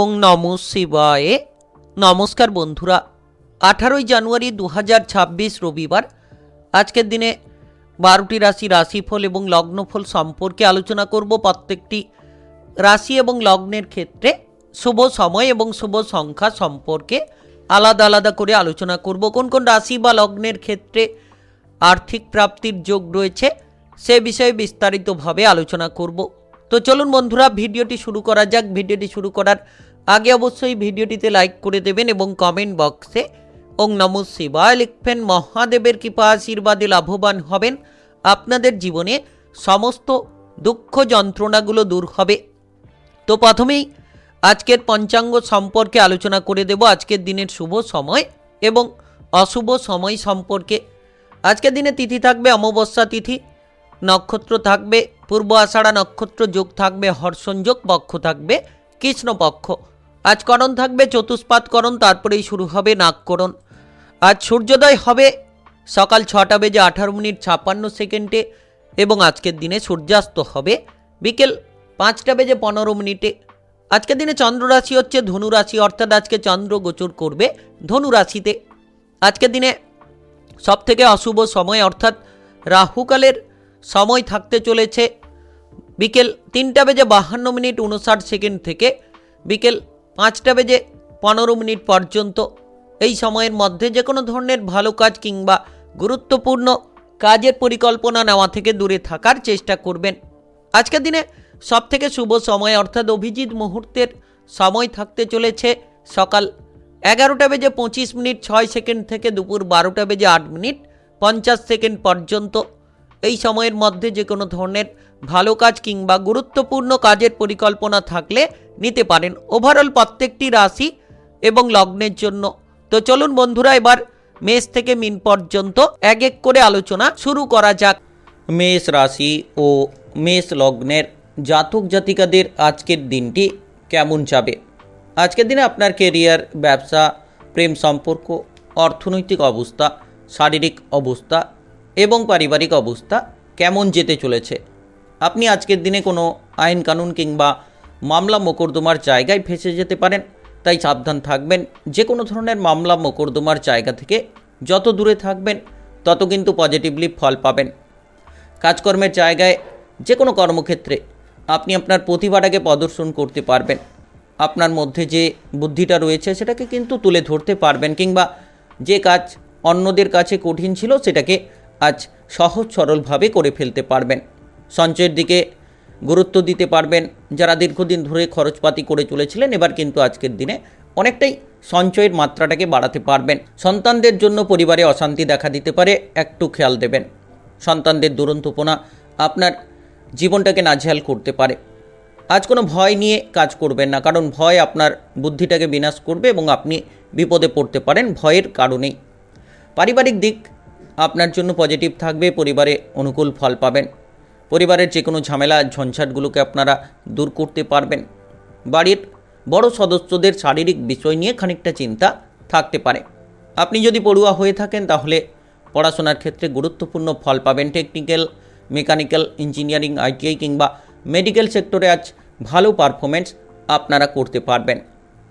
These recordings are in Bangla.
ওং নমঃ শিবায়। নমস্কার বন্ধুরা, 18ই জানুয়ারি 2026 রবিবার। আজকের দিনে 12টি রাশিফল এবং লগ্নফল সম্পর্কে আলোচনা করব। প্রত্যেকটি রাশি এবং লগ্নের ক্ষেত্রে শুভ সময় এবং শুভ সংখ্যা সম্পর্কে আলাদা আলাদা করে আলোচনা করব। কোন কোন রাশি বা লগ্নের ক্ষেত্রে আর্থিক প্রাপ্তির যোগ রয়েছে সে বিষয়ে বিস্তারিতভাবে আলোচনা করব। তো চলুন বন্ধুরা, ভিডিওটি শুরু করা যাক। ভিডিওটি শুরু করার আগে অবশ্যই ভিডিওটিতে লাইক করে দেবেন এবং কমেন্ট বক্সে ওং নমঃ শিবায় লিখবেন। মহাদেবের কৃপা আশীর্বাদে লাভবান হবেন। আপনাদের জীবনে সমস্ত দুঃখ যন্ত্রণাগুলো দূর হবে। তো প্রথমেই আজকের পঞ্চাঙ্গ সম্পর্কে আলোচনা করে দেব, আজকের দিনের শুভ সময় এবং অশুভ সময় সম্পর্কে। আজকের দিনে তিথি থাকবে অমাবস্যা তিথি, নক্ষত্র থাকবে পূর্ব আষাঢ়া নক্ষত্র, যোগ থাকবে হর্ষণ-যোগ, পক্ষ থাকবে কৃষ্ণপক্ষ। আজ করণ থাকবে চতুষ্পাদ করণ, তারপরেই শুরু হবে নাগকরণ। আজ সূর্যোদয় হবে সকাল 6:18:56 এবং আজকের দিনে সূর্যাস্ত হবে বিকেল 5:15। আজকের দিনে চন্দ্র রাশি হচ্ছে ধনু রাশি, অর্থাৎ আজকে চন্দ্র গোচর করবে ধনু রাশিতে। আজকের দিনে সবথেকে অশুভ সময় অর্থাৎ রাহুকালের সময় থাকতে চলেছে বিকেল 3:52:59 থেকে বিকেল 5:15 পর্যন্ত। এই সময়ের মধ্যে যে কোনো ধরনের ভালো কাজ কিংবা গুরুত্বপূর্ণ কাজের পরিকল্পনা নেওয়া থেকে দূরে থাকার চেষ্টা করবেন। আজকের দিনে সবথেকে শুভ সময় অর্থাৎ অভিজিৎ মুহূর্তের সময় থাকতে চলেছে সকাল 11:25:06 থেকে দুপুর 12:08:50 পর্যন্ত। এই সময়ের মধ্যে যে কোনো ধরনের ভালো কাজ কিংবা গুরুত্বপূর্ণ কাজের পরিকল্পনা থাকলে নিতে পারেন। ওভারঅল প্রত্যেকটি রাশি এবং লগ্নের জন্য। তো চলুন বন্ধুরা, এবার মেষ থেকে মীন পর্যন্ত এক এক করে আলোচনা শুরু করা যাক। মেষ রাশি ও মেষ লগ্নের জাতক জাতিকাদের আজকের দিনটি কেমন যাবে? আজকের দিনে আপনার কেরিয়ার, ব্যবসা, প্রেম সম্পর্ক, অর্থনৈতিক অবস্থা, শারীরিক অবস্থা এবং পারিবারিক অবস্থা কেমন যেতে চলেছে? আপনি আজকের দিনে কোনো আইন কানুন কিংবা মামলা মোকদ্দমার জায়গায় ফেঁসে যেতে পারেন, তাই সাবধান থাকবেন। যে কোনো ধরনের মামলা মোকদ্দমার জায়গা থেকে যত দূরে থাকবেন তত কিন্তু পজিটিভলি ফল পাবেন। কাজকর্মের জায়গায় যে কোনো কর্মক্ষেত্রে আপনি আপনার প্রতিভাটাকে প্রদর্শন করতে পারবেন। আপনার মধ্যে যে বুদ্ধিটা রয়েছে সেটাকে কিন্তু তুলে ধরতে পারবেন, কিংবা যে কাজ অন্যদের কাছে কঠিন ছিল সেটাকে আজ সহজ সরলভাবে করে ফেলতে পারবেন। সঞ্চয়ের দিকে গুরুত্ব দিতে পারবেন। যারা দীর্ঘদিন ধরে খরচপাতি করে চলেছিলেন, এবার কিন্তু আজকের দিনে অনেকটাই সঞ্চয়ের মাত্রাটাকে বাড়াতে পারবেন। সন্তানদের জন্য পরিবারে অশান্তি দেখা দিতে পারে, একটু খেয়াল দেবেন। সন্তানদের দুরন্তপনা আপনার জীবনটাকে নাজেহাল করতে পারে। আজ কোনো ভয় নিয়ে কাজ করবেন না, কারণ ভয় আপনার বুদ্ধিটাকে বিনাশ করবে এবং আপনি বিপদে পড়তে পারেন ভয়ের কারণেই। পারিবারিক দিক আপনার জন্য পজিটিভ থাকবে, পরিবারে অনুকূল ফল পাবেন। পরিবারের যে কোনো ঝামেলা ঝঞ্ঝাটগুলোকে আপনারা দূর করতে পারবেন। বাড়ির বড় সদস্যদের শারীরিক বিষয় নিয়ে খানিকটা চিন্তা থাকতে পারে। আপনি যদি পড়ুয়া হয়ে থাকেন তাহলে পড়াশোনার ক্ষেত্রে গুরুত্বপূর্ণ ফল পাবেন। টেকনিক্যাল, মেকানিক্যাল, ইঞ্জিনিয়ারিং, আইটিআই কিংবা মেডিকেল সেক্টরে আজ ভালো পারফরমেন্স আপনারা করতে পারবেন।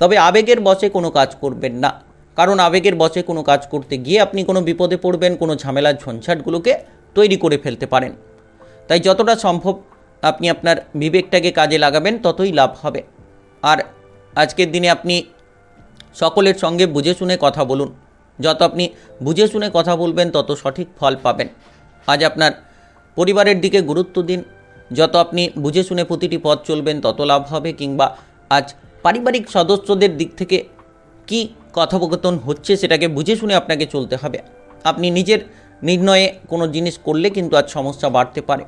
তবে আবেগের বশে কোনো কাজ করবেন না, কারণ আবেগের বশে কোনো কাজ করতে গিয়ে আপনি কোনো বিপদে পড়বেন, কোনো ঝামেলার ঝঞ্ঝাটগুলোকে তৈরি করে ফেলতে পারেন। তাই যতটা সম্ভব আপনি আপনার বিবেকটাকে কাজে লাগাবেন, ততই লাভ হবে। আর আজকের দিনে আপনি সকলের সঙ্গে বুঝে শুনে কথা বলুন। যত আপনি বুঝে শুনে কথা বলবেন তত সঠিক ফল পাবেন। আজ আপনার পরিবারের দিকে গুরুত্ব দিন। যত আপনি বুঝে শুনে প্রতিটি পথ চলবেন তত লাভ হবে। কিংবা আজ পারিবারিক সদস্যদের দিক থেকে কি কথোপকথন হচ্ছে সেটাকে বুঝে শুনে আপনাকে চলতে হবে। আপনি নিজের নির্ণয়ে কোনো জিনিস করলে কিন্তু আজ সমস্যা বাড়তে পারে।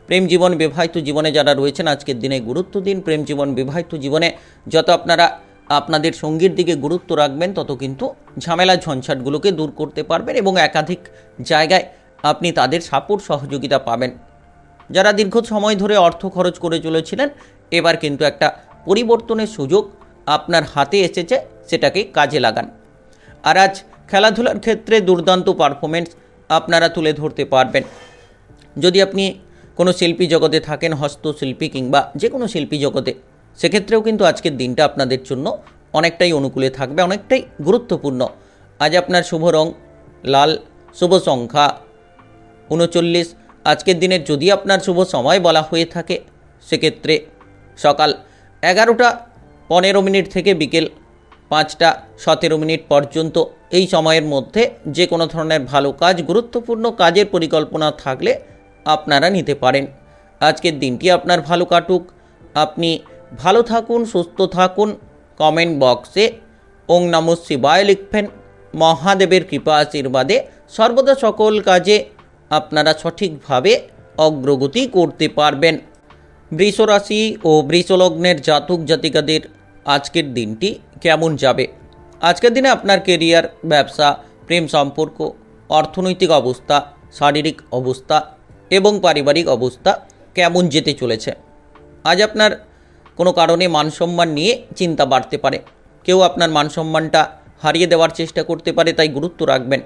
প্রেম জীবন, বিবাহিত জীবনে যারা রয়েছেন আজকের দিনে গুরুত্ব দিন। প্রেম জীবন, বিবাহিত জীবনে যত আপনারা আপনাদের সঙ্গীর দিকে গুরুত্ব রাখবেন তত কিন্তু ঝামেলা ঝঞ্ঝাটগুলোকে দূর করতে পারবেন এবং একাধিক জায়গায় আপনি তাদের সাপোর্ট সহযোগিতা পাবেন। যারা দীর্ঘ সময় ধরে অর্থ খরচ করে চলেছিলেন, এবার কিন্তু একটা পরিবর্তনের সুযোগ আপনার হাতে এসেছে, সেটাকে কাজে লাগান। আর আজ খেলাধুলার ক্ষেত্রে দুর্দান্ত পারফরমেন্স আপনারা তুলে ধরতে পারবেন। যদি আপনি কোনো শিল্পী জগতে থাকেন, হস্তশিল্পী কিংবা যে কোনো শিল্পী জগতে, সেক্ষেত্রেও কিন্তু আজকের দিনটা আপনাদের জন্য অনেকটাই অনুকূলে থাকবে, অনেকটাই গুরুত্বপূর্ণ। আজ আপনার শুভ রং লাল, শুভ সংখ্যা 39। আজকের দিনের যদি আপনার শুভ সময় বলা হয়ে থাকে সেক্ষেত্রে সকাল 11:15 থেকে বিকেল 5:17 পর্যন্ত। এই সময়ের মধ্যে যে কোনো ধরনের ভালো কাজ, গুরুত্বপূর্ণ কাজের পরিকল্পনা থাকলে আপনারা নিতে পারেন। আজকের দিনটি আপনার ভালো কাটুক, আপনি ভালো থাকুন, সুস্থ থাকুন। কমেন্ট বক্সে ওং নমঃ শিবায় লিখবেন। মহাদেবের কৃপা আশীর্বাদে সর্বদা সকল কাজে আপনারা সঠিকভাবে অগ্রগতি করতে পারবেন। বৃষ রাশি ও বৃষলগ্নের জাতক জাতিকাদের আজকের দিনটি কেমন যাবে? আজকের দিনে আপনার কেরিয়ার, ব্যবসা, প্রেম সম্পর্ক, অর্থনৈতিক অবস্থা, শারীরিক অবস্থা এবং পারিবারিক অবস্থা কেমন যেতে চলেছে? আজ আপনার কোনো কারণে মানসম্মান নিয়ে চিন্তা বাড়তে পারে। কেউ আপনার মানসম্মানটা হারিয়ে দেওয়ার চেষ্টা করতে পারে, তাই গুরুত্ব রাখবেন।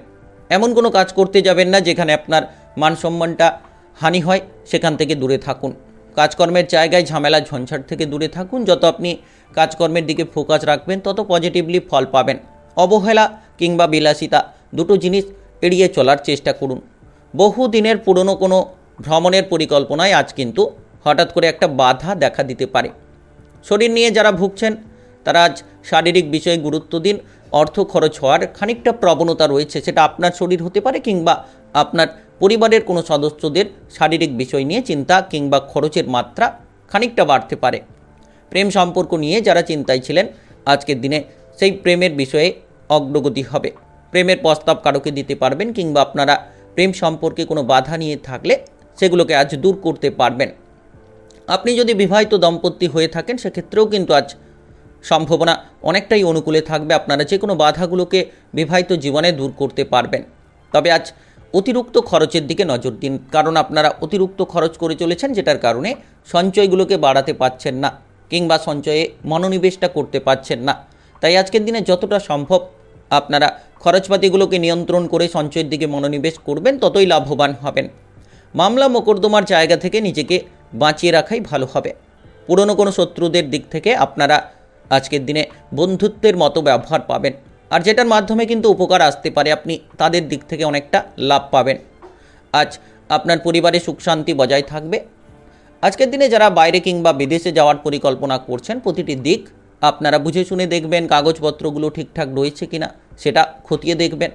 এমন কোনো কাজ করতে যাবেন না যেখানে আপনার মানসম্মানটা হানি হয়, সেখান থেকে দূরে থাকুন। কাজকর্মের জায়গায় ঝামেলা ঝঞ্ঝাট থেকে দূরে থাকুন। যত আপনি কাজকর্মের দিকে ফোকাস রাখবেন তত পজিটিভলি ফল পাবেন। অবহেলা কিংবা বিলাসিতা দুটো জিনিস এড়িয়ে চলার চেষ্টা করুন। বহু দিনের পুরনো কোনো ভ্রমণের পরিকল্পনায় আজ কিন্তু হঠাৎ করে একটা বাধা দেখা দিতে পারে। শরীর নিয়ে যারা ভুগছেন তারা আজ শারীরিক বিষয়ে গুরুত্ব দিন। অর্থ খরচ হওয়ার খানিকটা প্রবণতা রয়েছে, সেটা আপনার শরীর হতে পারে কিংবা আপনার পরিবারের কোনো সদস্যদের শারীরিক বিষয় নিয়ে চিন্তা কিংবা খরচের মাত্রা খানিকটা বাড়তে পারে। প্রেম সম্পর্ক নিয়ে যারা চিন্তায় ছিলেন আজকের দিনে সেই প্রেমের বিষয়ে অগ্রগতি হবে। প্রেমের প্রস্তাব কারোকে দিতে পারবেন কিংবা আপনারা প্রেম সম্পর্কে কোনো বাধা নিয়ে থাকলে সেগুলোকে আজ দূর করতে পারবেন। আপনি যদি বিবাহিত দম্পতি হয়ে থাকেন সেক্ষেত্রেও কিন্তু আজ সম্ভাবনা অনেকটাই অনুকূলে থাকবে। আপনারা যে কোনো বাধাগুলোকে বিবাহিত জীবনে দূর করতে পারবেন। তবে আজ অতিরিক্ত খরচের দিকে নজর দিন, কারণ আপনারা অতিরিক্ত খরচ করে চলেছেন, যেটার কারণে সঞ্চয়গুলোকে বাড়াতে পারছেন না কিংবা সঞ্চয়ে মনোনিবেশটা করতে পারছেন না। তাই আজকের দিনে যতটা সম্ভব আপনারা খরচপাতিগুলোকে নিয়ন্ত্রণ করে সঞ্চয়ের দিকে মনোনিবেশ করবেন, ততই লাভবান হবেন। মামলা মোকদ্দমার জায়গা থেকে নিজেকে বাঁচিয়ে রাখাই ভালো হবে। পুরনো কোনো শত্রুদের দিক থেকে আপনারা আজকের দিনে বন্ধুত্বের মতো ব্যবহার পাবেন, আর যেটার মাধ্যমে কিন্তু উপকার আসতে পারে। আপনি তাদের দিক থেকে অনেকটা লাভ পাবেন। আজ আপনার পরিবারে সুখ শান্তি বজায় থাকবে। আজকের দিনে যারা বাইরে কিংবা বিদেশে যাওয়ার পরিকল্পনা করছেন প্রতিটি দিক আপনারা বুঝে শুনে দেখবেন, কাগজপত্রগুলো ঠিকঠাক রয়েছে কিনা সেটা খতিয়ে দেখবেন।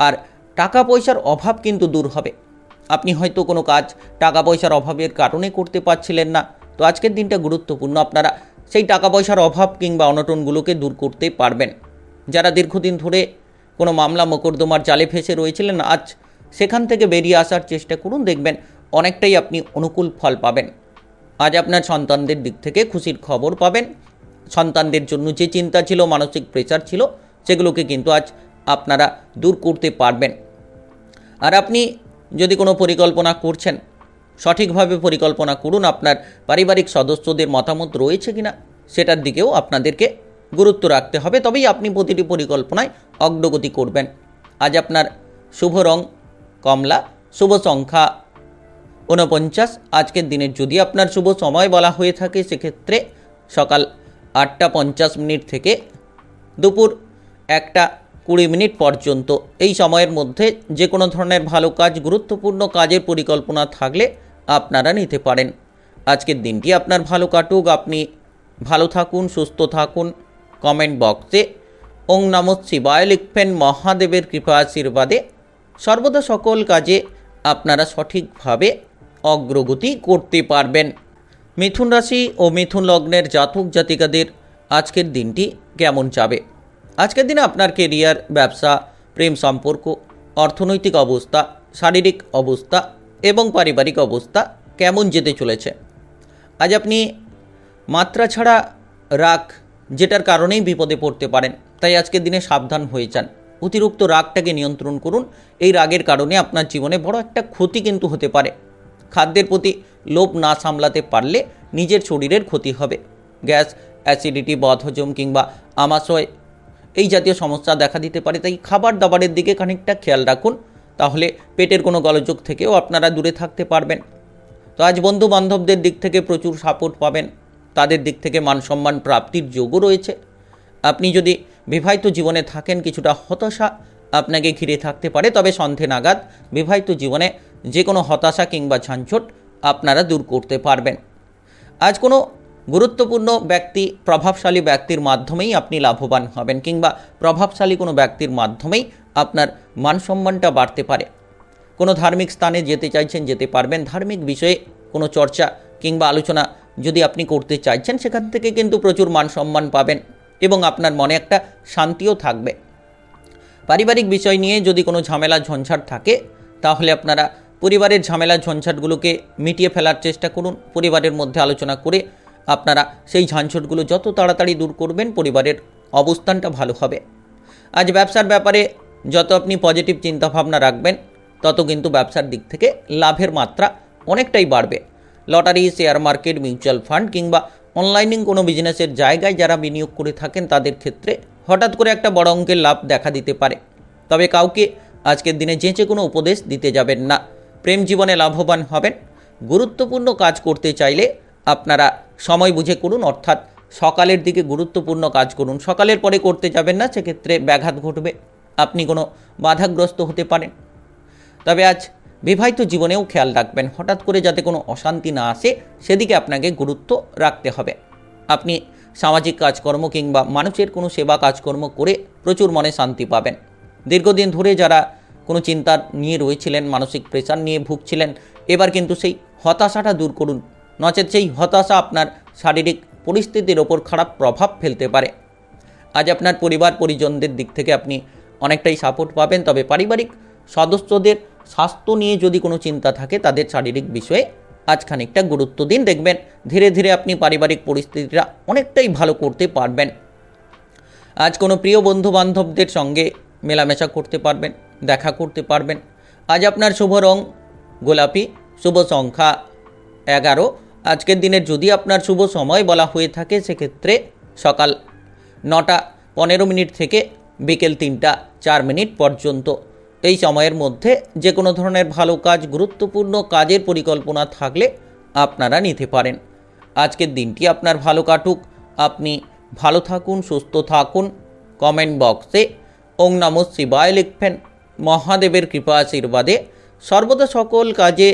আর টাকা পয়সার অভাব কিন্তু দূর হবে। আপনি হয়তো কোনো কাজ টাকা পয়সার অভাবের কারণে করতে পারছিলেন না, তো আজকের দিনটা গুরুত্বপূর্ণ। আপনারা সেই টাকা পয়সার অভাব কিংবা অনটনগুলোকে দূর করতে পারবেন। যারা দীর্ঘদিন ধরে কোনো মামলা মোকদ্দমার জালে ফেসে রয়েছিলেন আজ সেখান থেকে বেরিয়ে আসার চেষ্টা করুন, দেখবেন অনেকটাই আপনি অনুকূল ফল পাবেন। আজ আপনার সন্তানদের দিক থেকে খুশির খবর পাবেন। সন্তানদের জন্য যে চিন্তা ছিল, মানসিক প্রেসার ছিল, সেগুলোকে কিন্তু আজ আপনারা দূর করতে পারবেন। আর আপনি যদি কোনো পরিকল্পনা করছেন সঠিকভাবে পরিকল্পনা করুন। আপনার পারিবারিক সদস্যদের মতামত রয়েছে কিনা সেটার দিকেও আপনাদেরকে গুরুত্ব রাখতে হবে, তবেই আপনি প্রতিটি পরিকল্পনায় অগ্রগতি করবেন। আজ আপনার শুভ রং কমলা, শুভ সংখ্যা 49। আজকের দিনের যদি আপনার শুভ সময় বলা হয়ে থাকে সেক্ষেত্রে সকাল 8:50 থেকে দুপুর 1:20 পর্যন্ত। এই সময়ের মধ্যে যে কোনো ধরনের ভালো কাজ, গুরুত্বপূর্ণ কাজের পরিকল্পনা থাকলে আপনারা নিতে পারেন। আজকের দিনটি আপনার ভালো কাটুক, আপনি ভালো থাকুন, সুস্থ থাকুন। কমেন্ট বক্সে ওং নমঃ শিবায় লিখবেন। মহাদেবের কৃপা আশীর্বাদে সর্বদা সকল কাজে আপনারা সঠিকভাবে অগ্রগতি করতে পারবেন। মিথুন রাশি ও মিথুন লগ্নের জাতক জাতিকাদের আজকের দিনটি কেমন যাবে? আজকের দিনে আপনার কেরিয়ার, ব্যবসা, প্রেম সম্পর্ক, অর্থনৈতিক অবস্থা, শারীরিক অবস্থা এবং পারিবারিক অবস্থা কেমন যেতে চলেছে? আজ আপনি মাত্রা ছাড়া রাগ, যেটার কারণেই বিপদে পড়তে পারেন, তাই আজকের দিনে সাবধান হয়ে যান। অতিরিক্ত রাগটাকে নিয়ন্ত্রণ করুন। এই রাগের কারণে আপনার জীবনে বড় একটা ক্ষতি কিন্তু হতে পারে। খাদ্যের প্রতি লোভ না সামলাতে পারলে নিজের শরীরের ক্ষতি হবে। গ্যাস, অ্যাসিডিটি, বদহজম কিংবা আমাশয় এই জাতীয় সমস্যা দেখা দিতে পারে, তাই খাবার দাবারের দিকে খানিকটা খেয়াল রাখুন, তাহলে পেটের কোনো গোলযোগ থেকেও আপনারা দূরে থাকতে পারবেন। তো আজ বন্ধু বান্ধবদের দিক থেকে প্রচুর সাপোর্ট পাবেন। তাদের দিক থেকে মান সম্মান প্রাপ্তির যোগও রয়েছে। আপনি যদি বিবাহিত জীবনে থাকেন, কিছুটা হতাশা আপনাকে ঘিরে থাকতে পারে, তবে সন্ধে নাগাদ বিবাহিত জীবনে যে কোনো হতাশা কিংবা ঝাঞ্ঝট আপনারা দূর করতে পারবেন। আজ কোনো গুরুত্বপূর্ণ ব্যক্তি, প্রভাবশালী ব্যক্তির মাধ্যমেই আপনি লাভবান হবেন, কিংবা প্রভাবশালী কোনো ব্যক্তির মাধ্যমেই আপনার মান সম্মানটা বাড়তে পারে। কোনো ধার্মিক স্থানে যেতে চাইছেন, যেতে পারবেন। ধার্মিক বিষয়ে কোনো চর্চা কিংবা আলোচনা যদি আপনি করতে চাইছেন, সেখান থেকে কিন্তু প্রচুর মান সম্মান পাবেন এবং আপনার মনে একটা শান্তিও থাকবে। পারিবারিক বিষয় নিয়ে যদি কোনো ঝামেলা ঝঞ্ঝাট থাকে, তাহলে আপনারা পরিবারের ঝামেলা ঝঞ্ঝাটগুলোকে মিটিয়ে ফেলার চেষ্টা করুন। পরিবারের মধ্যে আলোচনা করে আপনারা সেই ঝঞ্ঝাটগুলো যত তাড়াতাড়ি দূর করবেন, পরিবারের অবস্থানটা ভালো হবে। আজ ব্যবসার ব্যাপারে যত আপনি পজিটিভ চিন্তাভাবনা রাখবেন, তত কিন্তু ব্যবসার দিক থেকে লাভের মাত্রা অনেকটাই বাড়বে। Lottery, share market, mutual fund কিংবা অনলাইনে কোনো বিজনেসের জায়গায় যারা বিনিয়োগ করে থাকেন, তাদের ক্ষেত্রে হঠাৎ করে একটা বড় অঙ্কের লাভ দেখা দিতে পারে। তবে কাউকে আজকের দিনে যেচে কোনো উপদেশ দিতে যাবেন না। প্রেম জীবনে লাভবান হবেন। গুরুত্বপূর্ণ কাজ করতে চাইলে আপনারা সময় বুঝে করুন, অর্থাৎ সকালের দিকে গুরুত্বপূর্ণ কাজ করুন। সকালের পরে করতে যাবেন না, সেক্ষেত্রে ব্যাঘাত ঘটবে, আপনি কোনো বাধাগ্রস্ত হতে পারেন। তবে আজ বিবাহিত জীবনেও খেয়াল রাখবেন, হঠাৎ করে যাতে কোনো অশান্তি না আসে, সেদিকে আপনাকে গুরুত্ব রাখতে হবে। আপনি সামাজিক কাজকর্ম কিংবা মানুষের কোনো সেবা কাজকর্ম করে প্রচুর মনে শান্তি পাবেন। দীর্ঘদিন ধরে যারা কোনো চিন্তা নিয়ে রয়েছিলেন, মানসিক প্রেশার নিয়ে ভুগছিলেন, এবার কিন্তু সেই হতাশাটা দূর করুন, নচেত সেই হতাশা আপনার শারীরিক পরিস্থিতির ওপর খারাপ প্রভাব ফেলতে পারে। আজ আপনার পরিবার পরিজনদের দিক থেকে আপনি অনেকটাই সাপোর্ট পাবেন। তবে পারিবারিক সদস্যদের স্বাস্থ্য নিয়ে যদি কোনো চিন্তা থাকে, তাদের শারীরিক বিষয়ে আজ খানিকটা গুরুত্ব দিন। দেখবেন ধীরে ধীরে আপনি পারিবারিক পরিস্থিতিটা অনেকটাই ভালো করতে পারবেন। আজ কোনো প্রিয় বন্ধু বান্ধবদের সঙ্গে মেলামেশা করতে পারবেন, দেখা করতে পারবেন। আজ আপনার শুভ রং গোলাপি, শুভ সংখ্যা 11। আজকের দিনের যদি আপনার শুভ সময় বলা হয়ে থাকে, সেক্ষেত্রে সকাল 9:15 থেকে বিকেল 3:04 পর্যন্ত। এই সময়ের মধ্যে যে কোনো ধরনের ভালো কাজ, গুরুত্বপূর্ণ কাজের পরিকল্পনা থাকলে আপনারা নিতে পারেন। আজকের দিনটি আপনার ভালো কাটুক, আপনি ভালো থাকুন, সুস্থ থাকুন। কমেন্ট বক্সে ওং নমঃ শিবায় লিখবেন। মহাদেবের কৃপা আশীর্বাদে সর্বদা সকল কাজে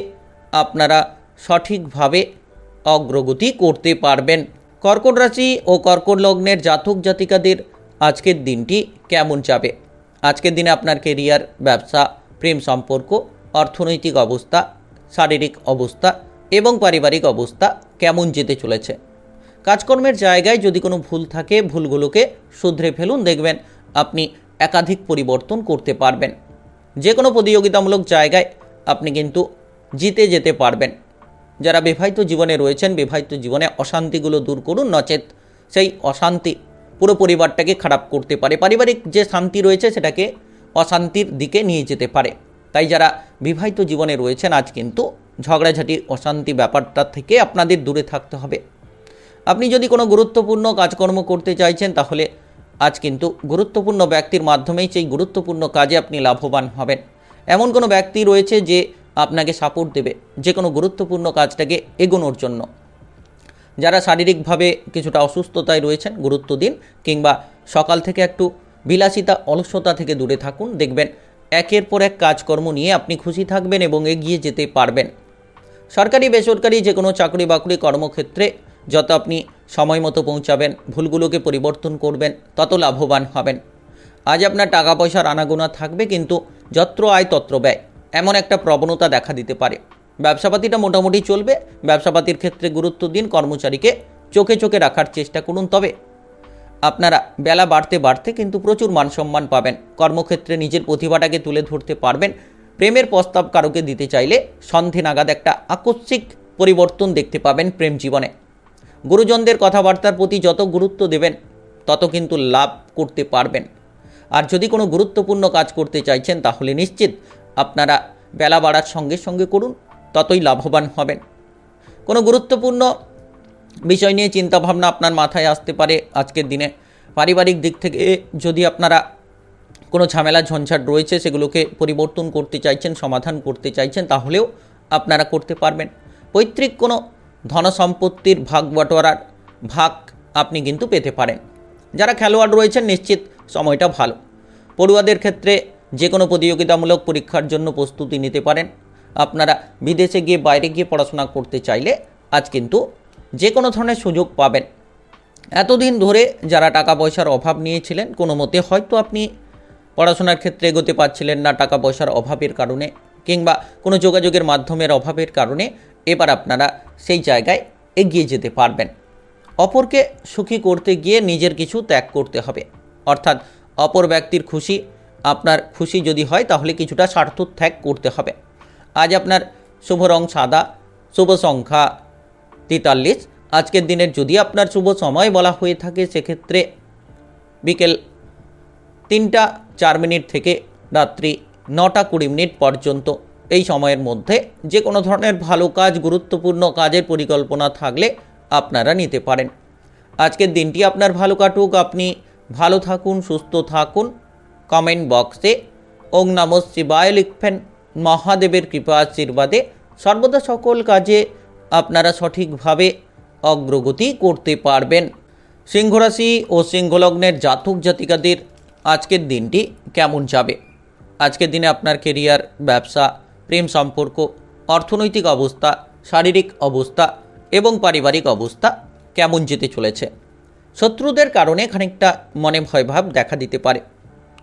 আপনারা সঠিকভাবে অগ্রগতি করতে পারবেন। কর্কট রাশি ও কর্কট লগ্নের জাতক জাতিকাদের আজকের দিনটি কেমন যাবে? আজকের দিনে আপনার কেরিয়ার, ব্যবসা, প্রেম সম্পর্ক, অর্থনৈতিক অবস্থা, শারীরিক অবস্থা এবং পারিবারিক অবস্থা কেমন যেতে চলেছে? কাজকর্মের জায়গায় যদি কোনো ভুল থাকে, ভুলগুলোকে শুধরে ফেলুন। দেখবেন আপনি একাধিক পরিবর্তন করতে পারবেন। যে কোনো প্রতিযোগিতামূলক জায়গায় আপনি কিন্তু জিতে যেতে পারবেন। যারা বিবাহিত জীবনে রয়েছেন, বিবাহিত জীবনে অশান্তিগুলো দূর করুন, নচেত সেই অশান্তি পুরো পরিবারটাকে খারাপ করতে পারে। পারিবারিক যে শান্তি রয়েছে, সেটাকে অশান্তির দিকে নিয়ে যেতে পারে। তাই যারা বিবাহিত জীবনে রয়েছেন, আজ কিন্তু ঝগড়াঝাটি, অশান্তি ব্যাপারটা থেকে আপনাদের দূরে থাকতে হবে। আপনি যদি কোনো গুরুত্বপূর্ণ কাজকর্ম করতে চাইছেন, তাহলে আজ কিন্তু গুরুত্বপূর্ণ ব্যক্তির মাধ্যমেই সেই গুরুত্বপূর্ণ কাজে আপনি লাভবান হবেন। এমন কোনো ব্যক্তি রয়েছে যে আপনাকে সাপোর্ট দেবে যে কোনো গুরুত্বপূর্ণ কাজটাকে এগোনোর জন্য। যারা শারীরিকভাবে কিছুটা অসুস্থতায় রয়েছেন, গুরুত্ব দিন, কিংবা সকাল থেকে একটু বিলাসিতা, অলসতা থেকে দূরে থাকুন। দেখবেন একের পর এক কাজকর্ম নিয়ে আপনি খুশি থাকবেন এবং এগিয়ে যেতে পারবেন। সরকারি বেসরকারি যে কোনো চাকরি বাকরি কর্মক্ষেত্রে যত আপনি সময় মতো পৌঁছাবেন, ভুলগুলোকে পরিবর্তন করবেন, তত লাভবান হবেন। আজ আপনার টাকা পয়সার আনাগোনা থাকবে, কিন্তু যত্র আয় তত্র ব্যয়, এমন একটা প্রবণতা দেখা দিতে পারে। ব্যবসাপাতিটা মোটামুটি চলবে। ব্যবসাপাতির ক্ষেত্রে গুরুত্ব দিন, কর্মচারীকে চোখে চোখে রাখার চেষ্টা করুন। তবে আপনারা বেলা বাড়তে বাড়তে কিন্তু প্রচুর মান সম্মান পাবেন। কর্মক্ষেত্রে নিজের প্রতিভাটাকে তুলে ধরতে পারবেন। প্রেমের প্রস্তাব কারোকে দিতে চাইলে সন্ধে নাগাদ একটা আকস্মিক পরিবর্তন দেখতে পাবেন প্রেম জীবনে। গুরুজনদের কথাবার্তার প্রতি যত গুরুত্ব দেবেন, তত কিন্তু লাভ করতে পারবেন। আর যদি কোনো গুরুত্বপূর্ণ কাজ করতে চাইছেন, তাহলে নিশ্চিত আপনারা বেলা বাড়ার সঙ্গে সঙ্গে করুন, ততই লাভবান হবেন। কোনো গুরুত্বপূর্ণ বিষয় নিয়ে চিন্তাভাবনা আপনার মাথায় আসতে পারে আজকের দিনে। পারিবারিক দিক থেকে যদি আপনারা কোনো ঝামেলা ঝঞ্ঝাট রয়েছে, সেগুলোকে পরিবর্তন করতে চাইছেন, সমাধান করতে চাইছেন, তাহলেও আপনারা করতে পারবেন। পৈতৃক কোনো ধনসম্পত্তির ভাগ বাটোয়ারার ভাগ আপনি কিন্তু পেতে পারেন। যারা খেলোয়াড় রয়েছেন নিশ্চিত সময়টা ভালো। পড়ুয়াদের ক্ষেত্রে যে কোনো প্রতিযোগিতামূলক পরীক্ষার জন্য প্রস্তুতি নিতে পারেন। আপনারা বিদেশে গিয়ে বাইরে গিয়ে পড়াশোনা করতে চাইলে আজ কিন্তু যে কোনো ধরনের সুযোগ পাবেন। এতদিন ধরে যারা টাকা পয়সার অভাব নিয়েছিলেন, কোনো মতে হয়তো আপনি পড়াশোনার ক্ষেত্রে এগোতে পারছিলেন না টাকা পয়সার অভাবের কারণে, কিংবা কোনো যোগাযোগের মাধ্যমের অভাবের কারণে, এবার আপনারা সেই জায়গায় এগিয়ে যেতে পারবেন। অপরকে সুখী করতে গিয়ে নিজের কিছু ত্যাগ করতে হবে, অর্থাৎ অপর ব্যক্তির খুশি আপনার খুশি যদি হয় তাহলে কিছুটা স্বার্থ ত্যাগ করতে হবে। আজ আপনার শুভ রং সাদা, শুভ সংখ্যা 43। আজকের দিনের যদি আপনার শুভ সময় বলা হয়ে থাকে সেক্ষেত্রে বিকেল 3টা 4 মিনিট থেকে রাত্রি 9টা 20 মিনিট পর্যন্ত। এই সময়ের মধ্যে যে কোনো ধরনের ভালো কাজ, গুরুত্বপূর্ণ কাজের পরিকল্পনা থাকলে আপনারা নিতে পারেন। আজকের দিনটি আপনার ভালো কাটুক, আপনি ভালো থাকুন, সুস্থ থাকুন। কমেন্ট বক্সে ওং নমঃ শিবায় লিখবেন। মহাদেবের কৃপা আশীর্বাদে সর্বদা সকল কাজে আপনারা সঠিকভাবে অগ্রগতি করতে পারবেন। সিংহ রাশি ও সিংহলগ্নের জাতক জাতিকাদের আজকের দিনটি কেমন যাবে? আজকের দিনে আপনার কেরিয়ার, ব্যবসা, প্রেম সম্পর্ক, অর্থনৈতিক অবস্থা, শারীরিক অবস্থা এবং পারিবারিক অবস্থা কেমন যেতে চলেছে? শত্রুদের কারণে খানিকটা মনে ভয়ভাব দেখা দিতে পারে,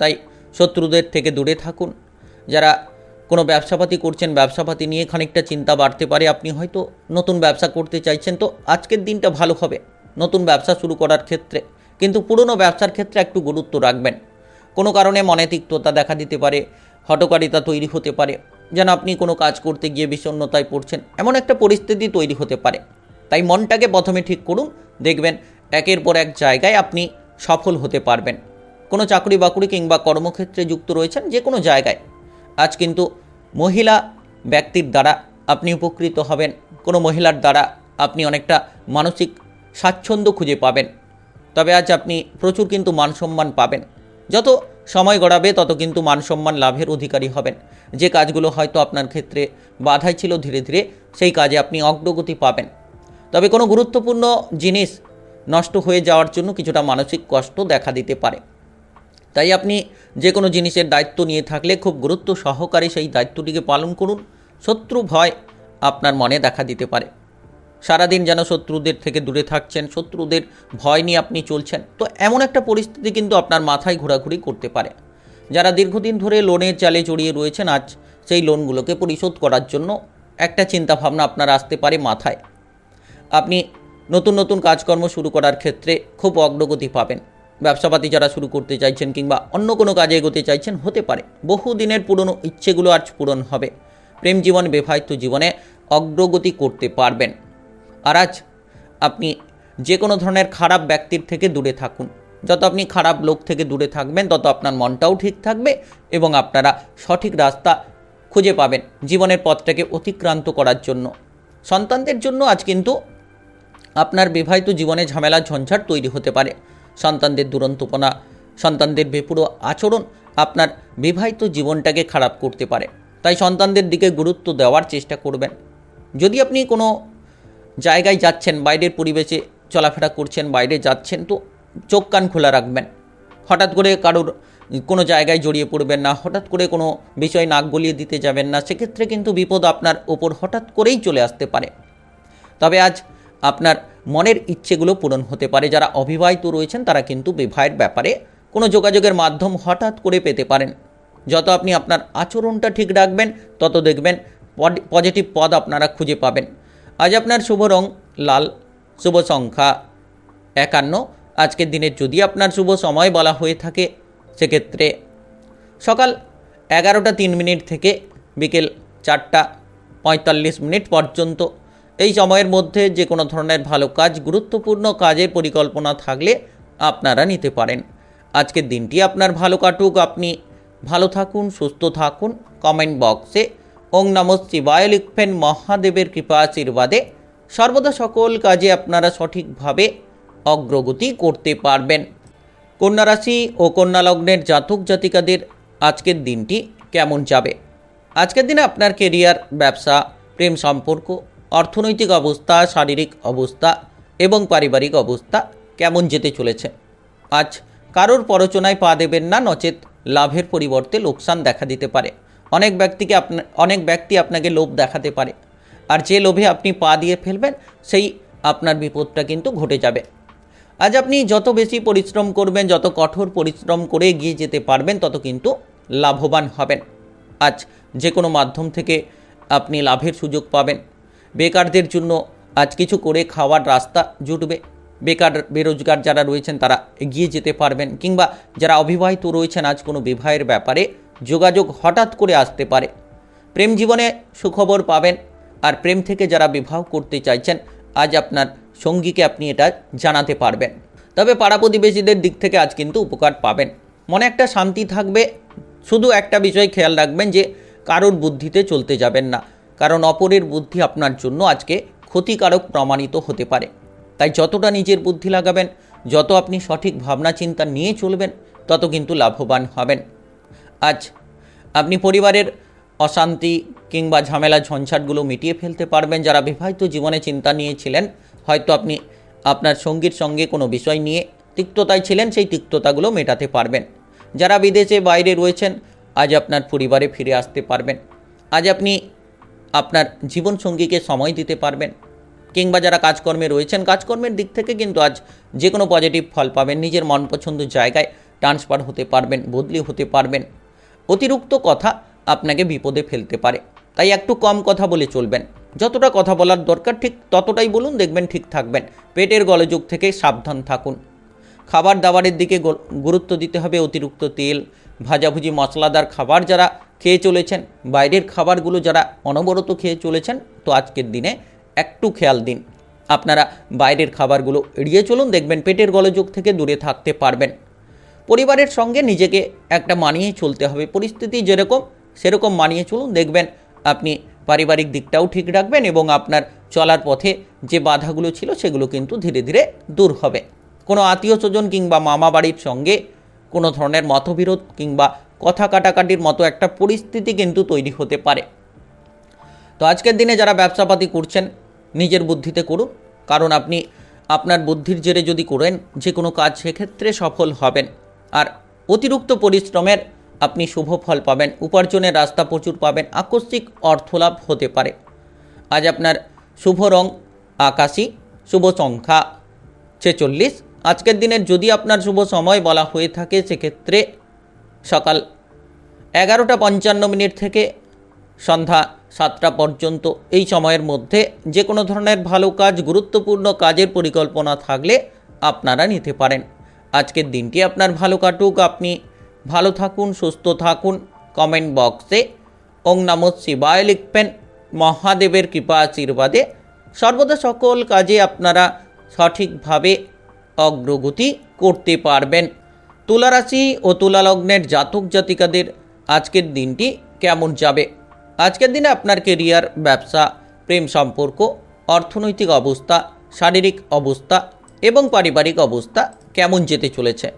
তাই শত্রুদের থেকে দূরে থাকুন। যারা কোনো ব্যবসাপাতি করছেন, ব্যবসাপাতি নিয়ে খানিকটা চিন্তা বাড়তে পারে। আপনি হয়তো নতুন ব্যবসা করতে চাইছেন, তো আজকের দিনটা ভালো হবে নতুন ব্যবসা শুরু করার ক্ষেত্রে, কিন্তু পুরনো ব্যবসার ক্ষেত্রে একটু গুরুত্ব রাখবেন। কোনো কারণে মনে তিক্ততা দেখা দিতে পারে, হঠকারিতা তৈরি হতে পারে, যেন আপনি কোনো কাজ করতে গিয়ে বিষণ্ণতায় পড়ছেন, এমন একটা পরিস্থিতি তৈরি হতে পারে। তাই মনটাকে প্রথমে ঠিক করুন, দেখবেন একের পর এক জায়গায় আপনি সফল হতে পারবেন। কোনো চাকরি বাকরি কিংবা কর্মক্ষেত্রে যুক্ত রয়েছেন, যে কোনো জায়গায় আজ কিন্তু মহিলা ব্যক্তির দ্বারা আপনি উপকৃত হবেন। কোনো মহিলার দ্বারা আপনি অনেকটা মানসিক স্বাচ্ছন্দ্য খুঁজে পাবেন। তবে আজ আপনি প্রচুর কিন্তু মানসম্মান পাবেন। যত সময় গড়াবে তত কিন্তু মানসম্মান লাভের অধিকারী হবেন। যে কাজগুলো হয়তো আপনার ক্ষেত্রে বাধাই ছিল, ধীরে ধীরে সেই কাজে আপনি অগ্রগতি পাবেন। তবে কোনো গুরুত্বপূর্ণ জিনিস নষ্ট হয়ে যাওয়ার জন্য কিছুটা মানসিক কষ্ট দেখা দিতে পারে। তাই আপনি যে কোনো জিনিসের দায়িত্ব নিয়ে থাকলে খুব গুরুত্ব সহকারে সেই দায়িত্বটিকে পালন করুন। শত্রু ভয় আপনার মনে দেখা দিতে পারে। সারাদিন যেন শত্রুদের থেকে দূরে থাকছেন, শত্রুদের ভয় নিয়ে আপনি চলছেন, তো এমন একটা পরিস্থিতি কিন্তু আপনার মাথায় ঘোরাঘুরি করতে পারে। যারা দীর্ঘদিন ধরে লোনের জালে জড়িয়ে রয়েছেন, আজ সেই লোনগুলোকে পরিশোধ করার জন্য একটা চিন্তাভাবনা আপনার আসতে পারে মাথায়। আপনি নতুন নতুন কাজকর্ম শুরু করার ক্ষেত্রে খুব অগ্রগতি পাবেন। ব্যবসাপাতি যারা শুরু করতে চাইছেন কিংবা অন্য কোনো কাজে এগোতে চাইছেন, হতে পারে বহুদিনের পুরনো ইচ্ছেগুলো আজ পূরণ হবে। প্রেম জীবন, বিবাহিত জীবনে অগ্রগতি করতে পারবেন। আর আজ আপনি যে কোনো ধরনের খারাপ ব্যক্তির থেকে দূরে থাকুন। যত আপনি খারাপ লোক থেকে দূরে থাকবেন তত আপনার মনটাও ঠিক থাকবে এবং আপনারা সঠিক রাস্তা খুঁজে পাবেন জীবনের পথটাকে অতিক্রান্ত করার জন্য। সন্তানদের জন্য আজ কিন্তু আপনার বিবাহিত জীবনে ঝামেলা ঝঞ্ঝাট তৈরি হতে পারে। সন্তানদের দুরন্তপনা, সন্তানদের বেপুরো আচরণ আপনার বিবাহিত জীবনটাকে খারাপ করতে পারে। তাই সন্তানদের দিকে গুরুত্ব দেওয়ার চেষ্টা করবেন। যদি আপনি কোনো জায়গায় যাচ্ছেন, বাইরের পরিবেশে চলাফেরা করছেন, বাইরে যাচ্ছেন, তো চোখ কান খোলা রাখবেন। হঠাৎ করে কারোর কোনো জায়গায় জড়িয়ে পড়বেন না, হঠাৎ করে কোনো বিষয় নাক গলিয়ে দিতে যাবেন না, সেক্ষেত্রে কিন্তু বিপদ আপনার ওপর হঠাৎ করেই চলে আসতে পারে। তবে আজ আপনার মনের ইচ্ছেগুলো পূরণ হতে পারে। যারা অবিবাহিত রয়েছেন তারা কিন্তু বিবাহের ব্যাপারে কোনো যোগাযোগের মাধ্যম হঠাৎ করে পেতে পারেন। যত আপনি আপনার আচরণটা ঠিক রাখবেন তত দেখবেন পজিটিভ পদ আপনারা খুঁজে পাবেন। আজ আপনার শুভ রং লাল, শুভ সংখ্যা 51। আজকের দিনের যদি আপনার শুভ সময় বলা হয়ে থাকে সেক্ষেত্রে সকাল 11টা 3 মিনিট থেকে বিকেল 4টা 45 মিনিট পর্যন্ত। এই সময়ের মধ্যে যে কোনো ধরনের ভালো কাজ, গুরুত্বপূর্ণ কাজের পরিকল্পনা থাকলে আপনারা নিতে পারেন। আজকের দিনটি আপনার ভালো কাটুক, আপনি ভালো থাকুন, সুস্থ থাকুন। কমেন্ট বক্সে ওং নমঃ শিবায় লিখবেন। মহাদেবের কৃপা আশীর্বাদে সর্বদা সকল কাজে আপনারা সঠিকভাবে অগ্রগতি করতে পারবেন। কন্যা রাশি ও কন্যা লগ্নের জাতক জাতিকাদের আজকের দিনটি কেমন যাবে? আজকের দিনে আপনার কেরিয়ার, ব্যবসা, প্রেম সম্পর্ক, অর্থনৈতিক অবস্থা, শারীরিক অবস্থা এবং পারিবারিক অবস্থা কেমন যেতে চলেছে। আজ কারোর প্ররোচনায় পা দেবেন না, নচেত লাভের পরিবর্তে লোকসান দেখা দিতে পারে। অনেক ব্যক্তি আপনাকে লোভ দেখাতে পারে, আর যে লোভে আপনি পা দিয়ে ফেলবেন সেই আপনার বিপদটা কিন্তু ঘটে যাবে। আজ আপনি যত বেশি পরিশ্রম করবেন, যত কঠোর পরিশ্রম করে এগিয়ে যেতে পারবেন, তত কিন্তু লাভবান হবেন। আজ যে কোনো মাধ্যম থেকে আপনি লাভের সুযোগ পাবেন। বেকারদের জন্য আজ কিছু করে খাওয়ার রাস্তা জুটবে। বেরোজগার যারা রয়েছেন তারা এগিয়ে যেতে পারবেন, কিংবা যারা অবিবাহিত রয়েছেন আজ কোনো বিবাহের ব্যাপারে যোগাযোগ হঠাৎ করে আসতে পারে। প্রেম জীবনে সুখবর পাবেন। আর প্রেম থেকে যারা বিবাহ করতে চাইছেন, আজ আপনার সঙ্গীকে আপনি এটা জানাতে পারবেন। তবে পাড়া প্রতিবেশীদের দিক থেকে আজ কিন্তু উপকার পাবেন, মনে একটা শান্তি থাকবে। শুধু একটা বিষয় খেয়াল রাখবেন যে কারোর বুদ্ধিতে চলতে যাবেন না, কারণ অপরের বুদ্ধি আপনার জন্য আজকে ক্ষতিকারক প্রমাণিত হতে পারে। তাই যতটা নিজের বুদ্ধি লাগাবেন, যত আপনি সঠিক ভাবনা চিন্তা নিয়ে চলবেন, তত কিন্তু লাভবান হবেন। আজ আপনি পরিবারের অশান্তি কিংবা ঝামেলা ঝঞ্ঝাটগুলো মিটিয়ে ফেলতে পারবেন। যারা বিবাহিত জীবনে চিন্তা নিয়েছিলেন, হয়তো আপনি আপনার সঙ্গীর সঙ্গে কোনো বিষয় নিয়ে তিক্ততায় ছিলেন, সেই তিক্ততাগুলো মেটাতে পারবেন। যারা বিদেশে বাইরে রয়েছেন, আজ আপনার পরিবারে ফিরে আসতে পারবেন। আজ আপনি আপনার জীবনসঙ্গীকে সময় দিতে পারবেন, কিংবা যারা কাজকর্মে রয়েছেন, কাজকর্মের দিক থেকে কিন্তু আজ যে কোনো পজিটিভ ফল পাবেন। নিজের মনপছন্দ জায়গায় ট্রান্সফার হতে পারবেন, বদলি হতে পারবেন। অতিরিক্ত কথা আপনাকে বিপদে ফেলতে পারে, তাই একটু কম কথা বলে চলবেন। যতটা কথা বলার দরকার ঠিক ততটাই বলুন, দেখবেন ঠিক থাকবেন। পেটের গোলযোগ থেকে সাবধান থাকুন। খাবার দাবারের দিকে গুরুত্ব দিতে হবে। অতিরিক্ত তেল, ভাজাভুজি, মশলাদার খাবার যারা খেয়ে চলেছেন, বাইরের খাবারগুলো যারা অনবরত খেয়ে চলেছেন, তো আজকের দিনে একটু খেয়াল দিন। আপনারা বাইরের খাবারগুলো এড়িয়ে চলুন, দেখবেন পেটের গোলযোগ থেকে দূরে থাকতে পারবেন। পরিবারের সঙ্গে নিজেকে একটা মানিয়ে চলতে হবে। পরিস্থিতি যেরকম সেরকম মানিয়ে চলুন, দেখবেন আপনি পারিবারিক দিকটাও ঠিক রাখবেন এবং আপনার চলার পথে যে বাধাগুলো ছিল সেগুলো কিন্তু ধীরে ধীরে দূর হবে। কোনো আত্মীয় স্বজন কিংবা মামা বাড়ির সঙ্গে কোনো ধরনের মতবিরোধ কিংবা কথা কাটাকাটির মতো একটা পরিস্থিতি কিন্তু তৈরি হতে পারে। তো আজকের দিনে যারা ব্যবসাপাতি করছেন, নিজের বুদ্ধিতে করুন, কারণ আপনি আপনার বুদ্ধির জেরে যদি করেন যে কোনো কাজ, সেক্ষেত্রে সফল হবেন। আর অতিরিক্ত পরিশ্রমের আপনি শুভ ফল পাবেন। উপার্জনের রাস্তা প্রচুর পাবেন। আকস্মিক অর্থলাভ হতে পারে। আজ আপনার শুভ রং আকাশী, শুভ সংখ্যা 46। আজকের দিনের যদি আপনার শুভ সময় বলা হয়ে থাকে, সেক্ষেত্রে সকাল 11:55 থেকে সন্ধ্যা 7টা পর্যন্ত এই সময়ের মধ্যে যে কোনো ধরনের ভালো কাজ, গুরুত্বপূর্ণ কাজের পরিকল্পনা থাকলে আপনারা নিতে পারেন। আজকের দিনটি আপনার ভালো কাটুক। আপনি ভালো থাকুন, সুস্থ থাকুন। কমেন্ট বক্সে ওং নমঃ শিবায় লিখবেন। মহাদেবের কৃপা আশীর্বাদে সর্বদা সকল কাজে আপনারা সঠিকভাবে অগ্রগতি করতে পারবেন। তুলা রাশি ও তুলা লগ্নের জাতক জাতিকাদের আজকের দিনটি কেমন যাবে? আজকের দিনে আপনার কেরিয়ার, ব্যবসা, প্রেম সম্পর্ক, অর্থনৈতিক অবস্থা, শারীরিক অবস্থা এবং পারিবারিক অবস্থা কেমন যেতে চলেছে?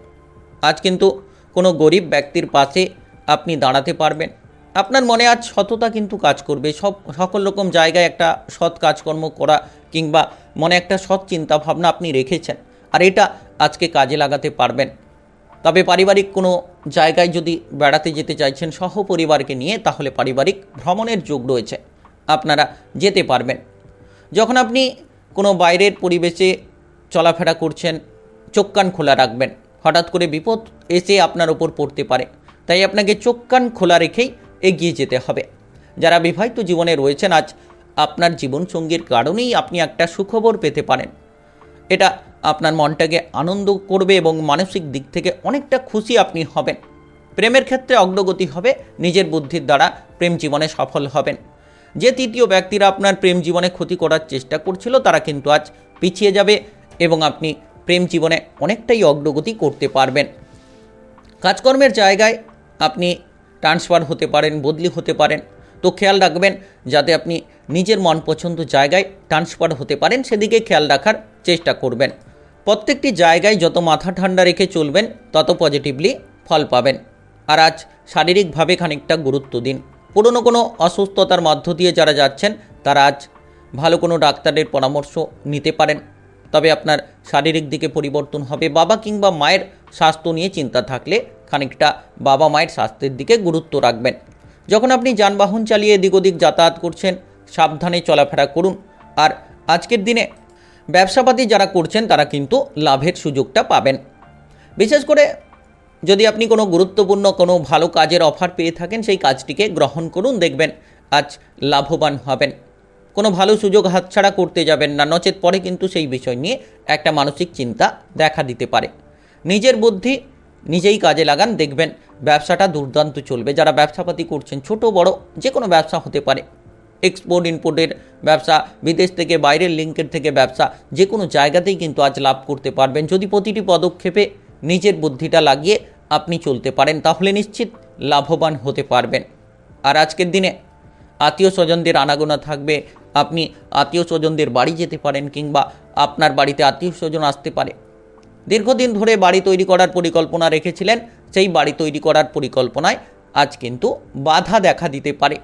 আজ কিন্তু কোনো গরিব ব্যক্তির পাশে আপনি দাঁড়াতে পারবেন। আপনার মনে আজ সততা কিন্তু কাজ করবে। সকল রকম জায়গায় একটা সৎ কাজকর্ম করা কিংবা মনে একটা সৎ চিন্তা ভাবনা আপনি রেখেছেন, আর এটা আজকে কাজে লাগাতে পারবেন। তবে পারিবারিক কোনো জায়গায় যদি বেড়াতে যেতে চাইছেন সহপরিবারকে নিয়ে, তাহলে পারিবারিক ভ্রমণের যোগ রয়েছে, আপনারা যেতে পারবেন। যখন আপনি কোনো বাইরের পরিবেশে চলাফেরা করছেন, চোখ কান খোলা রাখবেন। হঠাৎ করে বিপদ এসে আপনার ওপর পড়তে পারে, তাই আপনাকে চোখ কান খোলা রেখেই এগিয়ে যেতে হবে। যারা বিবাহিত জীবনে রয়েছেন, আজ আপনার জীবনসঙ্গীর কারণেই আপনি একটা সুখবর পেতে পারেন। এটা আপনার মনটাকে আনন্দ করবে এবং মানসিক দিক থেকে অনেকটা খুশি আপনি হবেন। প্রেমের ক্ষেত্রে অগ্রগতি হবে। নিজের বুদ্ধির দ্বারা প্রেম জীবনে সফল হবেন। যে তৃতীয় ব্যক্তিরা আপনার প্রেম জীবনে ক্ষতি করার চেষ্টা করছিল, তারা কিন্তু আজ পিছিয়ে যাবে এবং আপনি প্রেম জীবনে অনেকটাই অগ্রগতি করতে পারবেন। কাজকর্মের জায়গায় আপনি ট্রান্সফার হতে পারেন, বদলি হতে পারেন। তো খেয়াল রাখবেন যাতে আপনি নিজের মন পছন্দ জায়গায় ট্রান্সফার হতে পারেন, সেদিকে খেয়াল রাখার চেষ্টা করবেন। প্রত্যেকটি জায়গায় যত মাথা ঠান্ডা রেখে চলবেন, তত পজিটিভলি ফল পাবেন। আর আজ শারীরিকভাবে খানিকটা গুরুত্ব দিন। পুরনো কোনো অসুস্থতার মধ্য দিয়ে যারা যাচ্ছেন, তারা আজ ভালো কোনো ডাক্তারের পরামর্শ নিতে পারেন। তবে আপনার শারীরিক দিকে পরিবর্তন হবে। বাবা কিংবা মায়ের স্বাস্থ্য নিয়ে চিন্তা থাকলে খানিকটা বাবা মায়ের স্বাস্থ্যের দিকে গুরুত্ব রাখবেন। যখন আপনি যানবাহন চালিয়ে এদিক ওদিক যাতায়াত করছেন, সাবধানে চলাফেরা করুন। আর আজকের দিনে ব্যবসাপাতি যারা করছেন তারা কিন্তু লাভের সুযোগটা পাবেন। বিশেষ করে যদি আপনি কোনো গুরুত্বপূর্ণ কোনো ভালো কাজের অফার পেয়ে থাকেন, সেই কাজটিকে গ্রহণ করুন, দেখবেন আজ লাভবান হবেন। কোনো ভালো সুযোগ হাতছাড়া করতে যাবেন না, নচেত পরে কিন্তু সেই বিষয় নিয়ে একটা মানসিক চিন্তা দেখা দিতে পারে। নিজের বুদ্ধি নিজেই কাজে লাগান, দেখবেন ব্যবসাটা দুর্দান্ত চলবে। যারা ব্যবসাপাতি করছেন, ছোট বড় যে কোনো ব্যবসা হতে পারে, এক্সপোর্ট ইম্পোর্টের ব্যবসা, বিদেশ থেকে বাইরের লিঙ্কের থেকে ব্যবসা, যে কোনো জায়গাতেই কিন্তু আজ লাভ করতে পারবেন। যদি প্রতিটি পদক্ষেপে নিজের বুদ্ধিটা লাগিয়ে আপনি চলতে পারেন, তাহলে নিশ্চিত লাভবান হতে পারবেন। আর আজকের দিনে আত্মীয় স্বজনদের আনাগোনা থাকবে। আপনি আত্মীয় স্বজনদের বাড়ি যেতে পারেন, কিংবা আপনার বাড়িতে আত্মীয় স্বজন আসতে পারে। দীর্ঘদিন ধরে বাড়ি তৈরি করার পরিকল্পনা রেখেছিলেন, সেই বাড়ি তৈরি করার পরিকল্পনায় আজ কিন্তু বাধা দেখা দিতে পারে।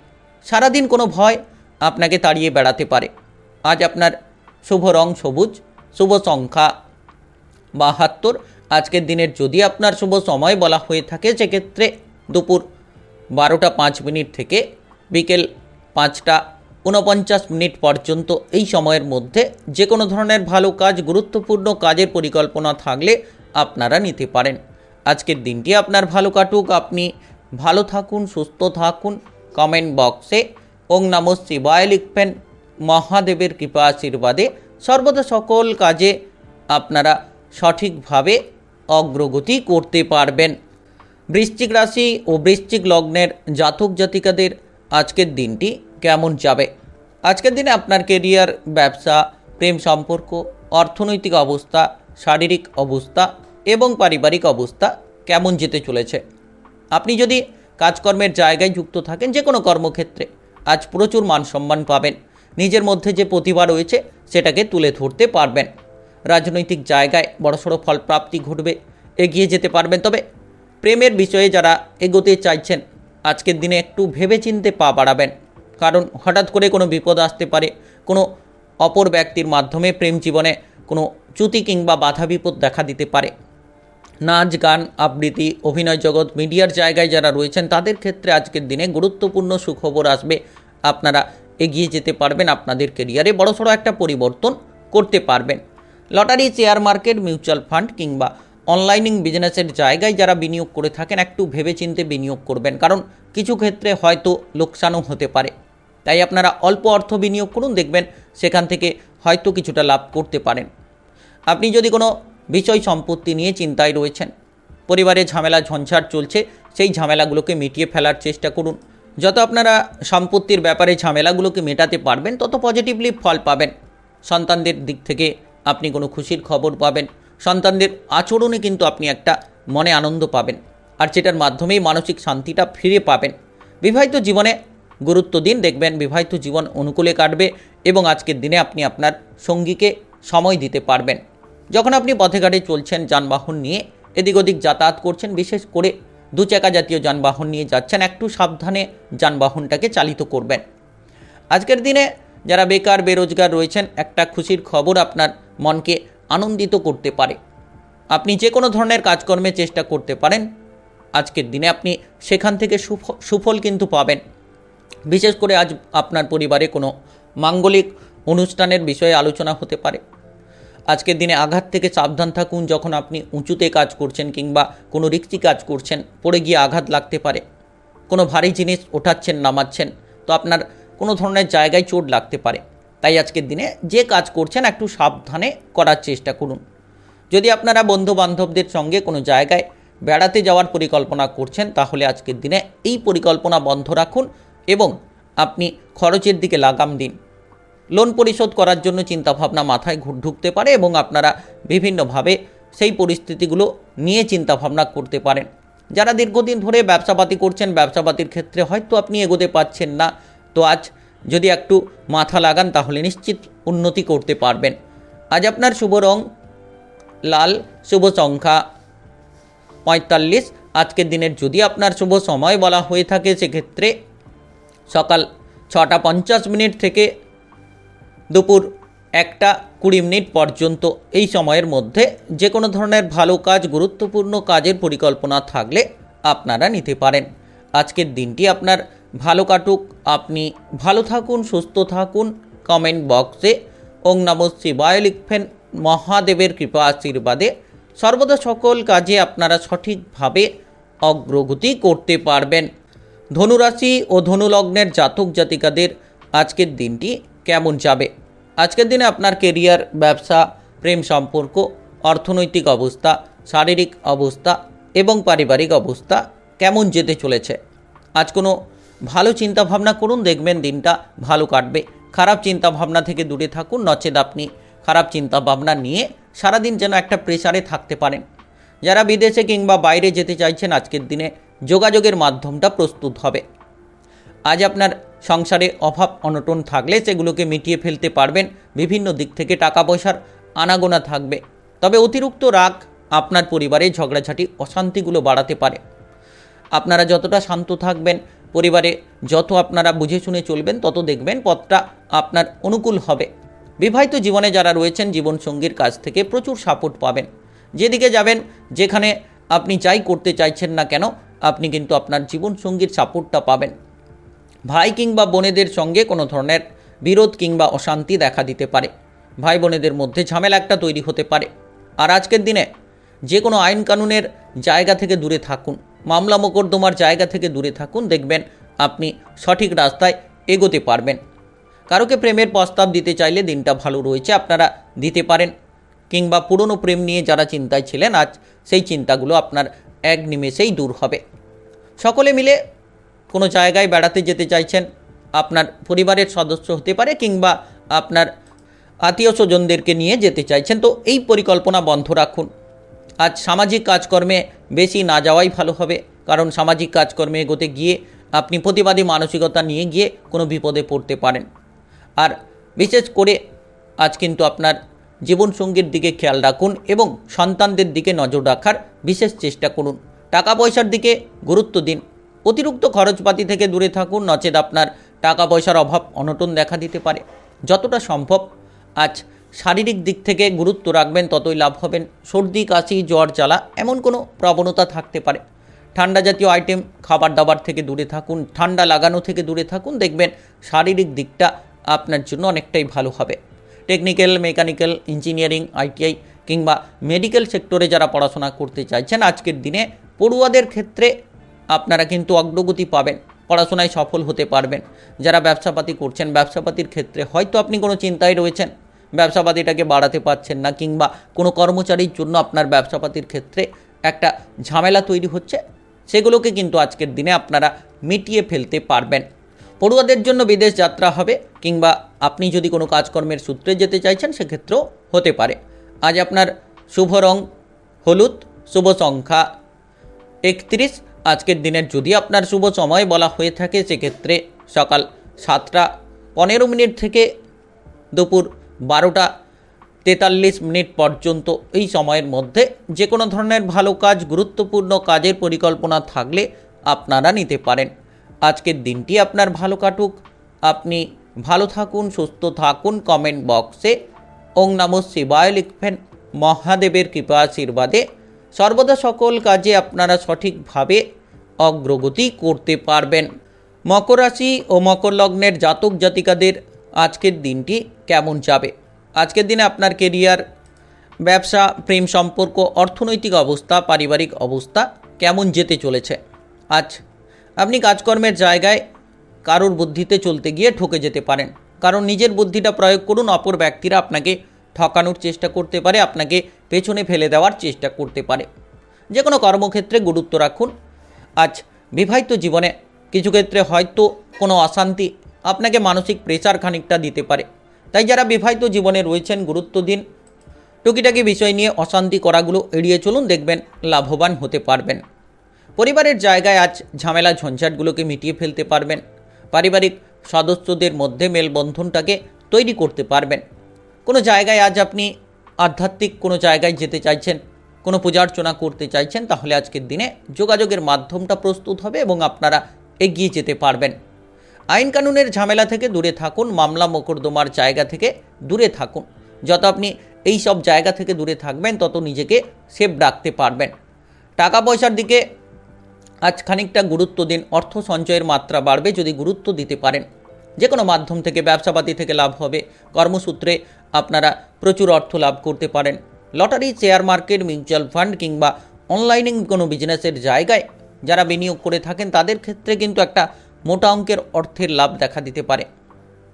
সারাদিন কোনো ভয় আপনাকে তাড়িয়ে বেড়াতে পারে। আজ আপনার শুভ রং সবুজ, শুভ সংখ্যা 72। আজকের দিনের যদি আপনার শুভ সময় বলা হয়ে থাকে, সেক্ষেত্রে দুপুর 12টা 5 মিনিট থেকে বিকেল 5টা 49 মিনিট পর্যন্ত এই সময়ের মধ্যে যে কোনো ধরনের ভালো কাজ, গুরুত্বপূর্ণ কাজের পরিকল্পনা থাকলে আপনারা নিতে পারেন। আজকের দিনটি আপনার ভালো কাটুক, আপনি ভালো থাকুন, সুস্থ থাকুন। কমেন্ট বক্সে ওং নমঃ শিবায় লিখবেন। মহাদেবের কৃপা আশীর্বাদে সর্বদা সকল কাজে আপনারা সঠিকভাবে অগ্রগতি করতে পারবেন। বৃশ্চিক রাশি ও বৃশ্চিক লগ্নের জাতক জাতিকাদের আজকের দিনটি কেমন যাবে? আজকের দিনে আপনার কেরিয়ার, ব্যবসা, প্রেম সম্পর্ক, অর্থনৈতিক অবস্থা, শারীরিক অবস্থা এবং পারিবারিক অবস্থা কেমন যেতে চলেছে? আপনি যদি কাজকর্মের জায়গায় যুক্ত থাকেন, যে কোনো কর্মক্ষেত্রে আজ প্রচুর মান সম্মান পাবেন। নিজের মধ্যে যে প্রতিভা রয়েছে সেটাকে তুলে ধরতে পারবেন। রাজনৈতিক জায়গায় বড়সড় ফলপ্রাপ্তি ঘটবে, এগিয়ে যেতে পারবেন। তবে প্রেমের বিষয়ে যারা এগোতে চাইছেন, আজকের দিনে একটু ভেবেচিন্তে পা বাড়াবেন, কারণ হঠাৎ করে কোনো বিপদ আসতে পারে। কোনো অপর ব্যক্তির মাধ্যমে প্রেম জীবনে কোনো চ্যুতি কিংবা বাধা বিপদ দেখা দিতে পারে। নাচ, গান, আবৃত্তি, অভিনয় জগৎ, মিডিয়ার জায়গায় যারা রয়েছেন, তাদের ক্ষেত্রে আজকের দিনে গুরুত্বপূর্ণ সুখবর আসবে। আপনারা এগিয়ে যেতে পারবেন, আপনাদের কেরিয়ারে বড়সড় একটা পরিবর্তন করতে পারবেন। Lottery, share market, mutual fund কিংবা অনলাইনিং বিজনেসের জায়গায় যারা বিনিয়োগ করে থাকেন, একটু ভেবেচিন্তে বিনিয়োগ করবেন, কারণ কিছু ক্ষেত্রে হয়তো লোকসানও হতে পারে। তাই আপনারা অল্প অর্থ বিনিয়োগ করুন, দেখবেন সেখান থেকে হয়তো কিছুটা লাভ করতে পারেন। আপনি যদি কোনো বিষয় সম্পত্তি নিয়ে চিন্তায় রয়েছেন, পরিবারে ঝামেলা ঝঞ্ঝাট চলছে, সেই ঝামেলাগুলোকে মিটিয়ে ফেলার চেষ্টা করুন। যত আপনারা সম্পত্তির ব্যাপারে ঝামেলাগুলোকে মেটাতে পারবেন, তত পজিটিভলি ফল পাবেন। সন্তানদের দিক থেকে আপনি কোনো খুশির খবর পাবেন। সন্তানদের আচরণে কিন্তু আপনি একটা মনে আনন্দ পাবেন, আর যেটার মাধ্যমেই মানসিক শান্তিটা ফিরে পাবেন। বিবাহিত জীবনে গুরুত্ব দিন, দেখবেন বিবাহিত জীবন অনুকূলে কাটবে এবং আজকের দিনে আপনি আপনার সঙ্গীকে সময় দিতে পারবেন। যখন আপনি পথে ঘাটে চলছেন, যানবাহন নিয়ে এদিক ওদিক যাতায়াত করছেন, বিশেষ করে দুচাকা জাতীয় যানবাহন নিয়ে যাচ্ছেন, একটু সাবধানে যানবাহনটাকে চালিত করবেন। আজকের দিনে যারা বেকার, বেরোজগার রয়েছেন, একটা খুশির খবর আপনার মনকে আনন্দিত করতে পারে। আপনি যে কোনো ধরনের কাজকর্মে চেষ্টা করতে পারেন, আজকের দিনে আপনি সেখান থেকে সুফল কিন্তু পাবেন। বিশেষ করে আজ আপনার পরিবারে কোনো মাঙ্গলিক অনুষ্ঠানের বিষয়ে আলোচনা হতে পারে। আজকের দিনে আঘাত থেকে সাবধান থাকুন। যখন আপনি উঁচুতে কাজ করছেন কিংবা কোনো রিক্সি কাজ করছেন, পড়ে গিয়ে আঘাত লাগতে পারে। কোনো ভারী জিনিস ওঠাচ্ছেন, নামাচ্ছেন, তো আপনার কোনো ধরনের জায়গায় চোট লাগতে পারে। তাই আজকের দিনে যে কাজ করছেন একটু সাবধানে করার চেষ্টা করুন। যদি আপনারা বন্ধু বান্ধবদের সঙ্গে কোনো জায়গায় বেড়াতে যাওয়ার পরিকল্পনা করছেন, তাহলে আজকের দিনে এই পরিকল্পনা বন্ধ রাখুন এবং আপনি খরচের দিকে লাগাম দিন। লোন পরিশোধ করার জন্য চিন্তাভাবনা মাথায় ঢুকতে পারে এবং আপনারা বিভিন্নভাবে সেই পরিস্থিতিগুলো নিয়ে চিন্তাভাবনা করতে পারেন। যারা দীর্ঘদিন ধরে ব্যবসাপাতি করছেন, ব্যবসাপাতির ক্ষেত্রে হয়তো আপনি এগোতে পারছেন না, তো আজ যদি একটু মাথা লাগান তাহলে নিশ্চিত উন্নতি করতে পারবেন। আজ আপনার শুভ রং লাল, শুভ সংখ্যা 45। আজকের দিনের যদি আপনার শুভ সময় বলা হয়ে থাকে, সেক্ষেত্রে সকাল 6টা 50 মিনিট থেকে দুপুর 1:20 পর্যন্ত এই সময়ের মধ্যে যে কোনো ধরনের ভালো কাজ, গুরুত্বপূর্ণ কাজের পরিকল্পনা থাকলে আপনারা নিতে পারেন। আজকের দিনটি আপনার ভালো কাটুক, আপনি ভালো থাকুন, সুস্থ থাকুন। কমেন্ট বক্সে ওং নমঃ শিবায় লিখবেন। মহাদেবের কৃপা আশীর্বাদে সর্বদা সকল কাজে আপনারা সঠিকভাবে অগ্রগতি করতে পারবেন। ধনুরাশি ও ধনুলগ্নের জাতক জাতিকাদের আজকের দিনটি কেমন যাবে? আজকের দিনে আপনার কেরিয়ার, ব্যবসা, প্রেম সম্পর্ক, অর্থনৈতিক অবস্থা, শারীরিক অবস্থা এবং পারিবারিক অবস্থা কেমন যেতে চলেছে? আজ কোনো ভালো চিন্তাভাবনা করুন, দেখবেন দিনটা ভালো কাটবে। খারাপ চিন্তাভাবনা থেকে দূরে থাকুন, নচেত আপনি খারাপ চিন্তাভাবনা নিয়ে সারাদিন যেন একটা প্রেসারে থাকতে পারেন। যারা বিদেশে কিংবা বাইরে যেতে চাইছেন, আজকের দিনে যোগাযোগের মাধ্যমটা প্রস্তুত হবে। আজ আপনার সংসারে অভাব অনটন থাকলে সেগুলোকে মিটিয়ে ফেলতে পারবেন। বিভিন্ন দিক থেকে টাকা পয়সার আনাগোনা থাকবে, তবে অতিরিক্ত রাগ আপনার পরিবারে ঝগড়াঝাটি, অশান্তিগুলো বাড়াতে পারে। আপনারা যতটা শান্ত থাকবেন, পরিবারে যত আপনারা বুঝে শুনে চলবেন, তত দেখবেন পথটা আপনার অনুকূল হবে। বিবাহিত জীবনে যারা রয়েছেন, জীবনসঙ্গীর কাছ থেকে প্রচুর সাপোর্ট পাবেন। যেদিকে যাবেন, যেখানে আপনি যাই করতে চাইছেন না কেন, আপনি কিন্তু আপনার জীবনসঙ্গীর সাপোর্টটা পাবেন। ভাই কিংবা বোনেদের সঙ্গে কোনো ধরনের বিরোধ কিংবা অশান্তি দেখা দিতে পারে। ভাই বোনেদের মধ্যে ঝামেলা একটা তৈরি হতে পারে। আর আজকের দিনে যে কোনো আইন কানুনের জায়গা থেকে দূরে থাকুন, মামলা মোকদ্দমার জায়গা থেকে দূরে থাকুন, দেখবেন আপনি সঠিক রাস্তায় এগোতে পারবেন। কারোকে প্রেমের প্রস্তাব দিতে চাইলে দিনটা ভালো রয়েছে, আপনারা দিতে পারেন। কিংবা পুরনো প্রেম নিয়ে যারা চিন্তায় ছিলেন, আজ সেই চিন্তাগুলো আপনার এক নিমেষেই দূর হবে। সকলে মিলে কোনো জায়গায় বেড়াতে যেতে চাইছেন, আপনার পরিবারের সদস্য হতে পারে কিংবা আপনার আত্মীয় স্বজনদেরকে নিয়ে যেতে চাইছেন, তো এই পরিকল্পনা বন্ধ রাখুন। আজ সামাজিক কাজকর্মে বেশি না যাওয়াই ভালো হবে, কারণ সামাজিক কাজকর্মে এগোতে গিয়ে আপনি প্রতিবাদী মানসিকতা নিয়ে গিয়ে কোনো বিপদে পড়তে পারেন। আর বিশেষ করে আজ কিন্তু আপনার জীবনসঙ্গীর দিকে খেয়াল রাখুন এবং সন্তানদের দিকে নজর রাখার বিশেষ চেষ্টা করুন। টাকা পয়সার দিকে গুরুত্ব দিন। অতিরিক্ত খরচপাতি থেকে দূরে থাকুন, নচেত আপনার টাকা পয়সার অভাব অনটন দেখা দিতে পারে। যতটা সম্ভব আজ শারীরিক দিক থেকে গুরুত্ব রাখবেন, ততই লাভ হবেন। সর্দি, কাশি, জ্বর, জ্বালা এমন কোনো প্রবণতা থাকতে পারে। ঠান্ডা জাতীয় আইটেম, খাবার দাবার থেকে দূরে থাকুন, ঠান্ডা লাগানো থেকে দূরে থাকুন, দেখবেন শারীরিক দিকটা আপনার জন্য অনেকটাই ভালো হবে। টেকনিক্যাল, মেকানিক্যাল, ইঞ্জিনিয়ারিং, আইটিআই কিংবা মেডিকেল সেক্টরে যারা পড়াশোনা করতে চাইছেন, আজকের দিনে পড়ুয়াদের ক্ষেত্রে আপনারা কিন্তু অগ্রগতি পাবেন, পড়াশোনায় সফল হতে পারবেন। যারা ব্যবসাপাতি করছেন, ব্যবসাপাতির ক্ষেত্রে হয়তো আপনি কোনো চিন্তায় রয়েছেন, ব্যবসাপাতিটাকে বাড়াতে পারছেন না, কিংবা কোনো কর্মচারীর জন্য আপনার ব্যবসাপাতির ক্ষেত্রে একটা ঝামেলা তৈরি হচ্ছে, সেগুলোকে কিন্তু আজকের দিনে আপনারা মিটিয়ে ফেলতে পারবেন। পড়ুয়াদের জন্য বিদেশ যাত্রা হবে, কিংবা আপনি যদি কোনো কাজকর্মের সূত্রে যেতে চাইছেন, সেক্ষেত্রেও হতে পারে। আজ আপনার শুভ রং হলুদ, শুভ সংখ্যা 31। আজকের দিনের যদি আপনার শুভ সময় বলা হয়ে থাকে, সেক্ষেত্রে সকাল 7:15 থেকে দুপুর 12:43 পর্যন্ত এই সময়ের মধ্যে যে কোনো ধরনের ভালো কাজ, গুরুত্বপূর্ণ কাজের পরিকল্পনা থাকলে আপনারা নিতে পারেন। আজকের দিনটি আপনার ভালো কাটুক, আপনি ভালো থাকুন, সুস্থ থাকুন। কমেন্ট বক্সে ওং নমঃ শিবায় লিখবেন। মহাদেবের কৃপা আশীর্বাদে সর্বদা সকল কাজে আপনারা সঠিকভাবে অগ্রগতি করতে পারবেন। মকর রাশি ও মকর লগ্নের জাতক জাতিকাদের আজকের দিনটি কেমন যাবে? আজকের দিনে আপনার কেরিয়ার, ব্যবসা, প্রেম সম্পর্ক, অর্থনৈতিক অবস্থা, পারিবারিক অবস্থা কেমন যেতে চলেছে? আজ আপনি কাজকর্মের জায়গায় কারোর বুদ্ধিতে চলতে গিয়ে ঠকে যেতে পারেন, কারণ নিজের বুদ্ধিটা প্রয়োগ করুন। অপর ব্যক্তিরা আপনাকে ঠকানোর চেষ্টা করতে পারে, আপনাকে পেছনে ফেলে দেওয়ার চেষ্টা করতে পারে। যে কোনো কর্মক্ষেত্রে গুরুত্ব রাখুন। আজ বিবাহিত জীবনে কিছু ক্ষেত্রে হয়তো কোনো অশান্তি আপনাকে মানসিক প্রেসার খানিকটা দিতে পারে, তাই যারা বিবাহিত জীবনে রয়েছেন গুরুত্ব দিন। টুকিটাকি বিষয় নিয়ে অশান্তি করাগুলো এড়িয়ে চলুন, দেখবেন লাভবান হতে পারবেন। পরিবারের জায়গায় আজ ঝামেলা ঝঞ্ঝাটগুলোকে মিটিয়ে ফেলতে পারবেন। পারিবারিক সদস্যদের মধ্যে মেলবন্ধনটাকে তৈরি করতে পারবেন। কোনো জায়গায় আজ আপনি আধ্যাত্মিক কোনো জায়গায় যেতে চাইছেন, কোনো পূজা অর্চনা করতে চাইছেন, তাহলে আজকের দিনে যোগাযোগের মাধ্যমটা প্রস্তুত হবে এবং আপনারা এগিয়ে যেতে পারবেন। আইন কানুনের ঝামেলা থেকে দূরে থাকুন, মামলা মোকদ্দমার জায়গা থেকে দূরে থাকুন। যত আপনি এই সব জায়গা থেকে দূরে থাকবেন তত নিজেকে সেফ রাখতে পারবেন। টাকা পয়সার দিকে আজ খানিকটা গুরুত্ব দিন, অর্থ সঞ্চয়ের মাত্রা বাড়বে যদি গুরুত্ব দিতে পারেন। যে কোনো মাধ্যম থেকে, ব্যবসাপাতি থেকে লাভ হবে, কর্মসূত্রে আপনারা প্রচুর অর্থ লাভ করতে পারেন। Lottery, share market, mutual fund কিংবা অনলাইনে কোনো বিজনেসের জায়গায় যারা বিনিয়োগ করে থাকেন তাদের ক্ষেত্রে কিন্তু একটা মোটা অঙ্কের অর্থের লাভ দেখা দিতে পারে।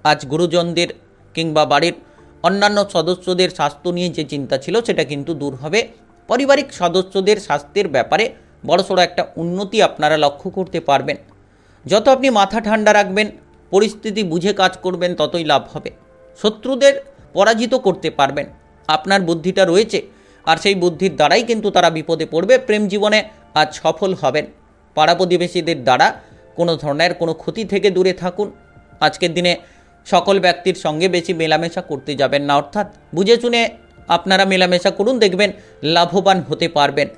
আজ গুরুজনদের কিংবা বাড়ির অন্যান্য সদস্যদের স্বাস্থ্য নিয়ে যে চিন্তা ছিল সেটা কিন্তু দূর হবে। পারিবারিক সদস্যদের স্বাস্থ্যের ব্যাপারে বড়সড় একটা উন্নতি আপনারা লক্ষ্য করতে পারবেন। যত আপনি মাথা ঠান্ডা রাখবেন, পরিস্থিতি বুঝে কাজ করবেন, ততই লাভ হবে। শত্রুদের পরাজিত করতে পারবেন, আপনার বুদ্ধিটা রয়েছে, আর সেই বুদ্ধির দ্বারাই কিন্তু তারা বিপদে পড়বে। প্রেম জীবনে আজ সফল হবেন। পাড়া প্রতিবেশীদের দ্বারা কোনো ধরনের কোনো ক্ষতি থেকে দূরে থাকুন। আজকের দিনে সকল ব্যক্তির সঙ্গে বেশি মেলামেশা করতে যাবেন না, অর্থাৎ বুঝে শুনে আপনারা মেলামেশা করুন, দেখবেন লাভবান হতে পারবেন।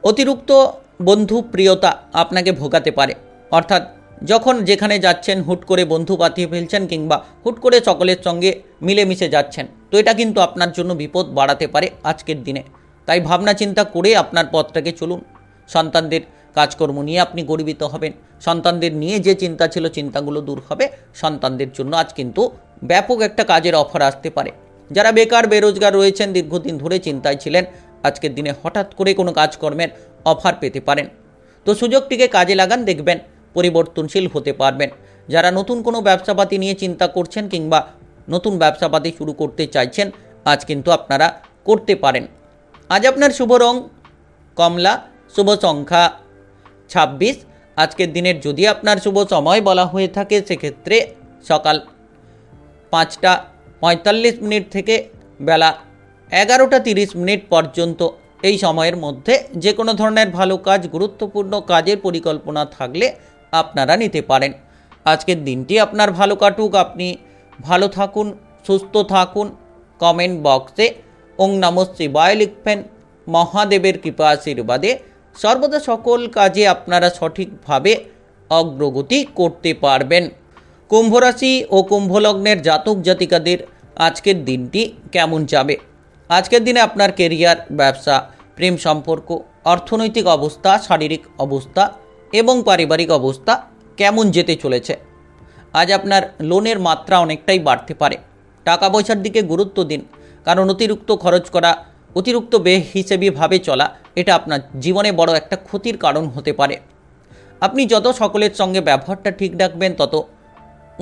অতিরিক্ত বন্ধু প্রিয়তা আপনাকে ভোগাতে পারে, অর্থাৎ যখন যেখানে যাচ্ছেন হুট করে বন্ধু পাঠিয়ে ফেলছেন কিংবা হুট করে সকলের সঙ্গে মিলেমিশে যাচ্ছেন, তো এটা কিন্তু আপনার জন্য বিপদ বাড়াতে পারে আজকের দিনে। তাই ভাবনা চিন্তা করে আপনার পথটাকে চলুন। সন্তানদের কাজকর্ম নিয়ে আপনি গর্বিত হবেন। সন্তানদের নিয়ে যে চিন্তা ছিল চিন্তাগুলো দূর হবে। সন্তানদের জন্য আজ কিন্তু ব্যাপক একটা কাজের অফার আসতে পারে। যারা বেকার বেরোজগার রয়েছেন, দীর্ঘদিন ধরে চিন্তায় ছিলেন, আজকের দিনে হঠাৎ করে কোনো কাজকর্মের অফার পেতে পারেন। তো সুযোগটিকে কাজে লাগান, দেখবেন পরিবর্তনশীল হতে পারবেন। যারা নতুন কোনো ব্যবসাপাতি নিয়ে চিন্তা করছেন কিংবা নতুন ব্যবসাপাতি শুরু করতে চাইছেন, আজ কিন্তু আপনারা করতে পারেন। আজ আপনার শুভ রং কমলা, শুভ সংখ্যা 26। আজকের দিনের যদি আপনার শুভ সময় বলা হয়ে থাকে সেক্ষেত্রে সকাল 5টা 45 থেকে বেলা 11টা 30 পর্যন্ত। এই সময়ের মধ্যে যে কোনো ধরনের ভালো কাজ, গুরুত্বপূর্ণ কাজের পরিকল্পনা থাকলে আপনারা নিতে পারেন। আজকের দিনটি আপনার ভালো কাটুক, আপনি ভালো থাকুন, সুস্থ থাকুন। কমেন্ট বক্সে ওং নমঃ শিবায় লিখবেন। মহাদেবের কৃপা আশীর্বাদে সর্বদা সকল কাজে আপনারা সঠিকভাবে অগ্রগতি করতে পারবেন। কুম্ভ রাশি ও কুম্ভ লগ্নের জাতক জাতিকাদের আজকের দিনটি কেমন যাবে? আজকের দিনে আপনার কেরিয়ার, ব্যবসা, প্রেম সম্পর্ক, অর্থনৈতিক অবস্থা, শারীরিক অবস্থা এবং পারিবারিক অবস্থা কেমন যেতে চলেছে? আজ আপনার লোনের মাত্রা অনেকটাই বাড়তে পারে। টাকা পয়সার দিকে গুরুত্ব দিন, কারণ অতিরিক্ত খরচ করা, অতিরিক্ত বেহিসেবিভাবে চলা, এটা আপনার জীবনে বড় একটা ক্ষতির কারণ হতে পারে। আপনি যত সকলের সঙ্গে ব্যবহারটা ঠিক রাখবেন তত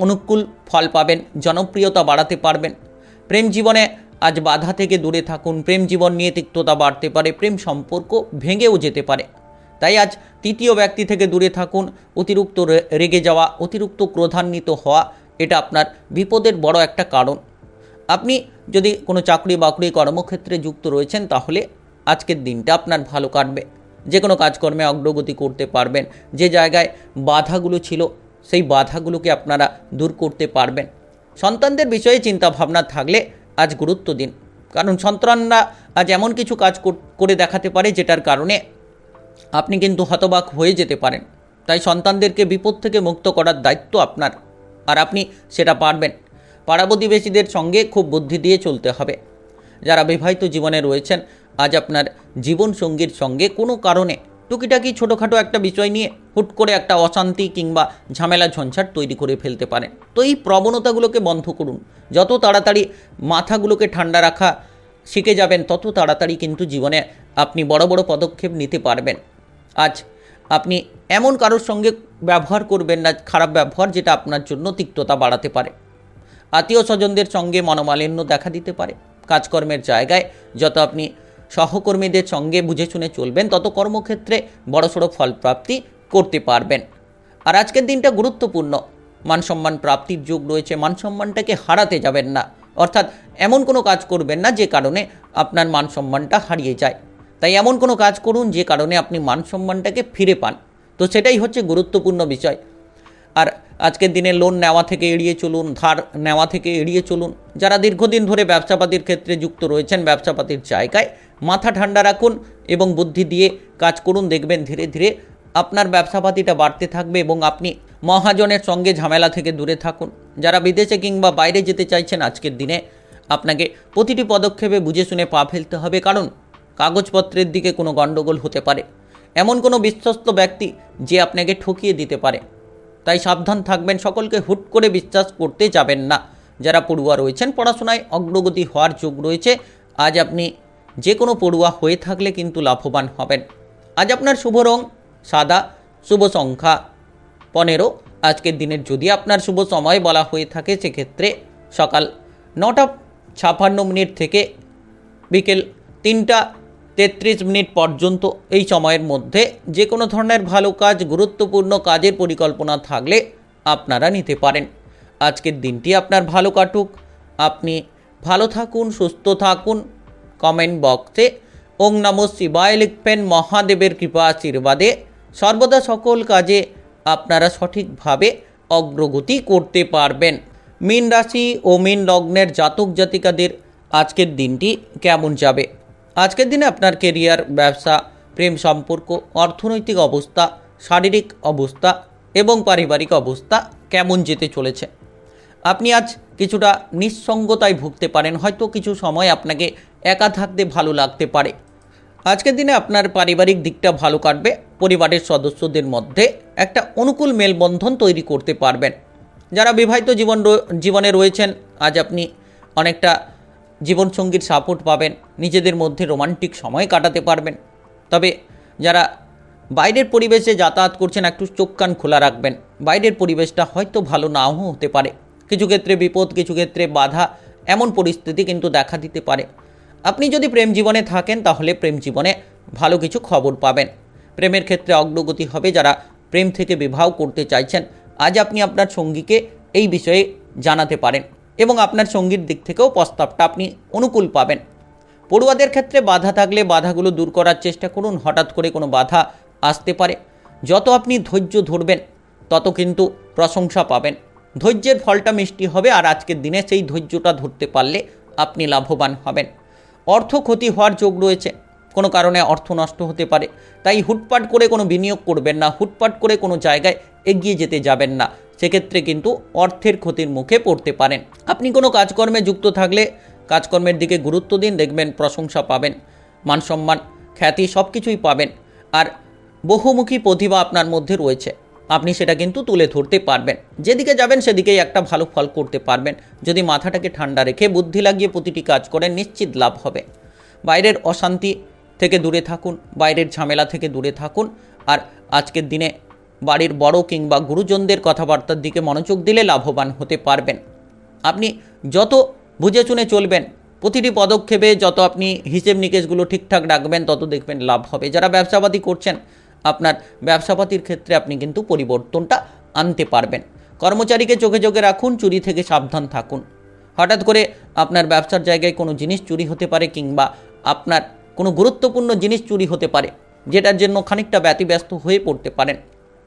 অনুকূল ফল পাবেন, জনপ্রিয়তা বাড়াতে পারবেন। প্রেম জীবনে আজ বাধা থেকে দূরে থাকুন। প্রেম জীবন নিয়ে তিক্ততা বাড়তে পারে, প্রেম সম্পর্ক ভেঙেও যেতে পারে। তাই আজ তৃতীয় ব্যক্তি থেকে দূরে থাকুন। অতিরিক্ত রেগে যাওয়া, অতিরিক্ত ক্রোধান্বিত হওয়া, এটা আপনার বিপদের বড় একটা কারণ। আপনি যদি কোনো চাকরি বাকরি কর্মক্ষেত্রে যুক্ত রয়েছেন তাহলে আজকের দিনটা আপনার ভালো কাটবে। যে কোনো কাজকর্মে অগ্রগতি করতে পারবেন। যে জায়গায় বাধাগুলো ছিল সেই বাধাগুলোকে আপনারা দূর করতে পারবেন। সন্তানদের বিষয়ে চিন্তা ভাবনা থাকলে আজ গুরুত্ব দিন, কারণ সন্তানরা আজ এমন কিছু কাজ করে দেখাতে পারে যেটার কারণে আপনি কিন্তু হতবাক হয়ে যেতে পারেন। তাই সন্তানদেরকে বিপদ থেকে মুক্ত করার দায়িত্ব আপনার, আর আপনি সেটা পারবেন। পাড়া প্রতিবেশীদের সঙ্গে খুব বুদ্ধি দিয়ে চলতে হবে। যারা বিবাহিত জীবনে রয়েছেন, আজ আপনার জীবনসঙ্গীর সঙ্গে কোনো কারণে টুকিটাকি ছোটোখাটো একটা বিষয় নিয়ে হুট করে একটা অশান্তি কিংবা ঝামেলা ঝঞ্ঝাট তৈরি করে ফেলতে পারেন। তো এই প্রবণতাগুলোকে বন্ধ করুন। যত তাড়াতাড়ি মাথাগুলোকে ঠান্ডা রাখা শিখে যাবেন, তত তাড়াতাড়ি কিন্তু জীবনে আপনি বড় বড় পদক্ষেপ নিতে পারবেন। আজ আপনি এমন কারোর সঙ্গে ব্যবহার করবেন না, খারাপ ব্যবহার, যেটা আপনার জন্য তিক্ততা বাড়াতে পারে। আত্মীয় স্বজনদের সঙ্গে মনোমালিন্য দেখা দিতে পারে। কাজকর্মের জায়গায় যত আপনি সহকর্মীদের সঙ্গে বুঝে শুনে চলবেন, তত কর্মক্ষেত্রে বড়সড় ফলপ্রাপ্তি করতে পারবেন। আর আজকের দিনটা গুরুত্বপূর্ণ। মানসম্মান প্রাপ্তির যোগ রয়েছে। মানসম্মানটাকে হারাতে যাবেন না, অর্থাৎ এমন কোনো কাজ করবেন না যে কারণে আপনার মানসম্মানটা হারিয়ে যায়। তাই এমন কোনো কাজ করুন যে কারণে আপনি মানসম্মানটাকে ফিরে পান। তো সেটাই হচ্ছে গুরুত্বপূর্ণ বিষয়। আর আজকের দিনে লোন নেওয়া থেকে এড়িয়ে চলুন, ধার নেওয়া থেকে এড়িয়ে চলুন। যারা দীর্ঘদিন ধরে ব্যবসাপাতির ক্ষেত্রে যুক্ত রয়েছেন, ব্যবসাপাতির জায়গায় মাথা ঠান্ডা রাখুন এবং বুদ্ধি দিয়ে কাজ করুন। দেখবেন ধীরে ধীরে আপনার ব্যবসাপাতিটা বাড়তে থাকবে এবং আপনি মহাজনের সঙ্গে ঝামেলা থেকে দূরে থাকুন। যারা বিদেশে কিংবা বাইরে যেতে চাইছেন আজকের দিনে আপনাকে প্রতিটি পদক্ষেপে বুঝে শুনে পা ফেলতে হবে, কারণ কাগজপত্রের দিকে কোনো গণ্ডগোল হতে পারে। এমন কোনো বিশ্বস্ত ব্যক্তি যে আপনাকে ঠকিয়ে দিতে পারে, তাই সাবধান থাকবেন। সকলকে হুট করে বিশ্বাস করতে যাবেন না। যারা পড়ুয়া রয়েছেন পড়াশোনায় অগ্রগতি হওয়ার যোগ রয়েছে। আজ আপনি যে কোনো পড়ুয়া হয়ে থাকলে কিন্তু লাভবান হবেন। আজ আপনার শুভ রং সাদা, শুভ সংখ্যা 15। আজকের দিনের যদি আপনার শুভ সময় বলা হয়ে থাকে সেক্ষেত্রে সকাল 9:56 থেকে বিকেল 3:33 পর্যন্ত। এই সময়ের মধ্যে যে কোনো ধরনের ভালো কাজ, গুরুত্বপূর্ণ কাজের পরিকল্পনা থাকলে আপনারা নিতে পারেন। আজকের দিনটি আপনার ভালো কাটুক, আপনি ভালো থাকুন, সুস্থ থাকুন। কমেন্ট বক্সে ওং নমঃ শিবায় লিখবেন। মহাদেবের কৃপা আশীর্বাদে সর্বদা সকল কাজে আপনারা সঠিকভাবে অগ্রগতি করতে পারবেন। মীন রাশি ও মীন লগ্নের জাতক জাতিকাদের আজকের দিনটি কেমন যাবে? আজকের দিনে আপনার কেরিয়ার, ব্যবসা, প্রেম সম্পর্ক, অর্থনৈতিক অবস্থা, শারীরিক অবস্থা এবং পারিবারিক অবস্থা কেমন যেতে চলেছে? আপনি আজ কিছুটা নিঃসঙ্গতায় ভুগতে পারেন। হয়তো কিছু সময় আপনাকে একা থাকতে ভালো লাগতে পারে। আজকের দিনে আপনার পারিবারিক দিকটা ভালো কাটবে। পরিবারের সদস্যদের মধ্যে একটা অনুকূল মেলবন্ধন তৈরি করতে পারবেন। যারা বিবাহিত জীবনে রয়েছেন আজ আপনি অনেকটা জীবনসঙ্গীর সাপোর্ট পাবেন। নিজেদের মধ্যে রোমান্টিক সময় কাটাতে পারবেন। তবে যারা বাইরের পরিবেশে যাতায়াত করছেন একটু চোখ কান খোলা রাখবেন। বাইরের পরিবেশটা হয়তো ভালো নাও হতে পারে। কিছু ক্ষেত্রে বিপদ, কিছু ক্ষেত্রে বাধা, এমন পরিস্থিতি কিন্তু দেখা দিতে পারে। আপনি যদি প্রেম জীবনে থাকেন তাহলে প্রেম জীবনে ভালো কিছু খবর পাবেন। প্রেমের ক্ষেত্রে অগ্রগতি হবে। যারা প্রেম থেকে বিবাহ করতে চাইছেন আজ আপনি আপনার সঙ্গীকে এই বিষয়ে জানাতে পারেন এবং আপনার সঙ্গীর দিক থেকেও প্রস্তাবটা আপনি অনুকূল পাবেন। পড়ুয়াদের ক্ষেত্রে বাধা থাকলে বাধাগুলো দূর করার চেষ্টা করুন। হঠাৎ করে কোনো বাধা আসতে পারে। যত আপনি ধৈর্য ধরবেন তত কিন্তু প্রশংসা পাবেন। ধৈর্যের ফলটা মিষ্টি হবে। আর আজকের দিনে সেই ধৈর্যটা ধরতে পারলে আপনি লাভবান হবেন। অর্থ ক্ষতি হওয়ার যোগ রয়েছে। কোনো কারণে অর্থ নষ্ট হতে পারে, তাই হুটপাট করে কোনো বিনিয়োগ করবেন না। হুটপাট করে কোনো জায়গায় এগিয়ে যেতে যাবেন না, সেক্ষেত্রে কিন্তু অর্থের ক্ষতির মুখে পড়তে পারেন। আপনি কোনো কাজকর্মে যুক্ত থাকলে কাজকর্মের দিকে গুরুত্ব দিন, দেখবেন প্রশংসা পাবেন, মান সম্মান, খ্যাতি সব কিছুই পাবেন। আর বহুমুখী প্রতিভা আপনার মধ্যে রয়েছে, আপনি সেটা কিন্তু তুলে ধরতে পারবেন। যেদিকে যাবেন সেদিকেই একটা ভালো ফল করতে পারবেন। যদি মাথাটাকে ঠান্ডা রেখে বুদ্ধি লাগিয়ে প্রতিটি কাজ করেন নিশ্চিত লাভ হবে। বাইরের অশান্তি থেকে দূরে থাকুন, বাইরের ঝামেলা থেকে দূরে থাকুন। আর আজকের দিনে বাড়ির বড় কিংবা গুরুজনদের কথাবার্তার দিকে মনোযোগ দিলে লাভবান হতে পারবেন। আপনি যত বুঝে শুনে চলবেন, প্রতিটি পদক্ষেপে যত আপনি হিসেব নিকেশগুলো ঠিকঠাক রাখবেন তত দেখবেন লাভ হবে। যারা ব্যবসাপাতি করছেন আপনার ব্যবসাপাতির ক্ষেত্রে আপনি কিন্তু পরিবর্তনটা আনতে পারবেন। কর্মচারীকে চোখে চোখে রাখুন, চুরি থেকে সাবধান থাকুন। হঠাৎ করে আপনার ব্যবসার জায়গায় কোনো জিনিস চুরি হতে পারে কিংবা আপনার কোনো গুরুত্বপূর্ণ জিনিস চুরি হতে পারে, যেটার জন্য খানিকটা ব্যতিব্যস্ত হয়ে পড়তে পারেন।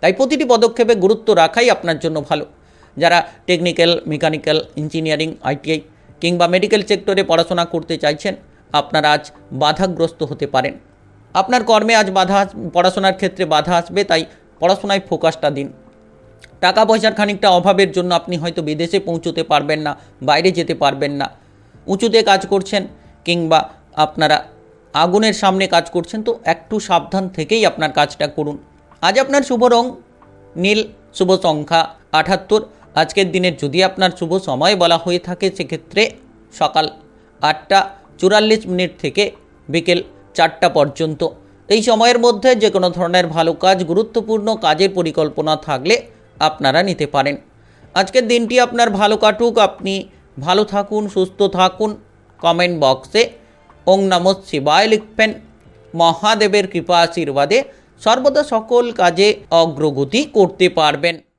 তাই প্রতিটি পদক্ষেপে গুরুত্ব রাখাই আপনার জন্য ভালো। যারা টেকনিক্যাল, মেকানিক্যাল, ইঞ্জিনিয়ারিং, আইটিআই কিংবা মেডিকেল সেক্টরে পড়াশোনা করতে চাইছেন আপনারা আজ বাধাগ্রস্ত হতে পারেন। আপনার কর্মে আজ পড়াশোনার ক্ষেত্রে বাধা আসবে, তাই পড়াশোনায় ফোকাসটা দিন। টাকা পয়সার খানিকটা অভাবের জন্য আপনি হয়তো বিদেশে পৌঁছতে পারবেন না, বাইরে যেতে পারবেন না। উঁচুতে কাজ করছেন কিংবা আপনারা আগুনের সামনে কাজ করছেন, তো একটু সাবধান থেকেই আপনার কাজটা করুন। আজ আপনার শুভ রং নীল, শুভ সংখ্যা 78। আজকের দিনের যদি আপনার শুভ সময় বলা হয়ে থাকে সেক্ষেত্রে সকাল 8:44 থেকে বিকেল 4টা পর্যন্ত। এই সময়ের মধ্যে যে কোনো ধরনের ভালো কাজ, গুরুত্বপূর্ণ কাজের পরিকল্পনা থাকলে আপনারা নিতে পারেন। আজকের দিনটি আপনার ভালো কাটুক, আপনি ভালো থাকুন, সুস্থ থাকুন। কমেন্ট বক্সে ওং নমঃ শিবায় লিখবেন। মহাদেবের কৃপা আশীর্বাদে সর্বদা সকল কাজে অগ্রগতি করতে পারবেন।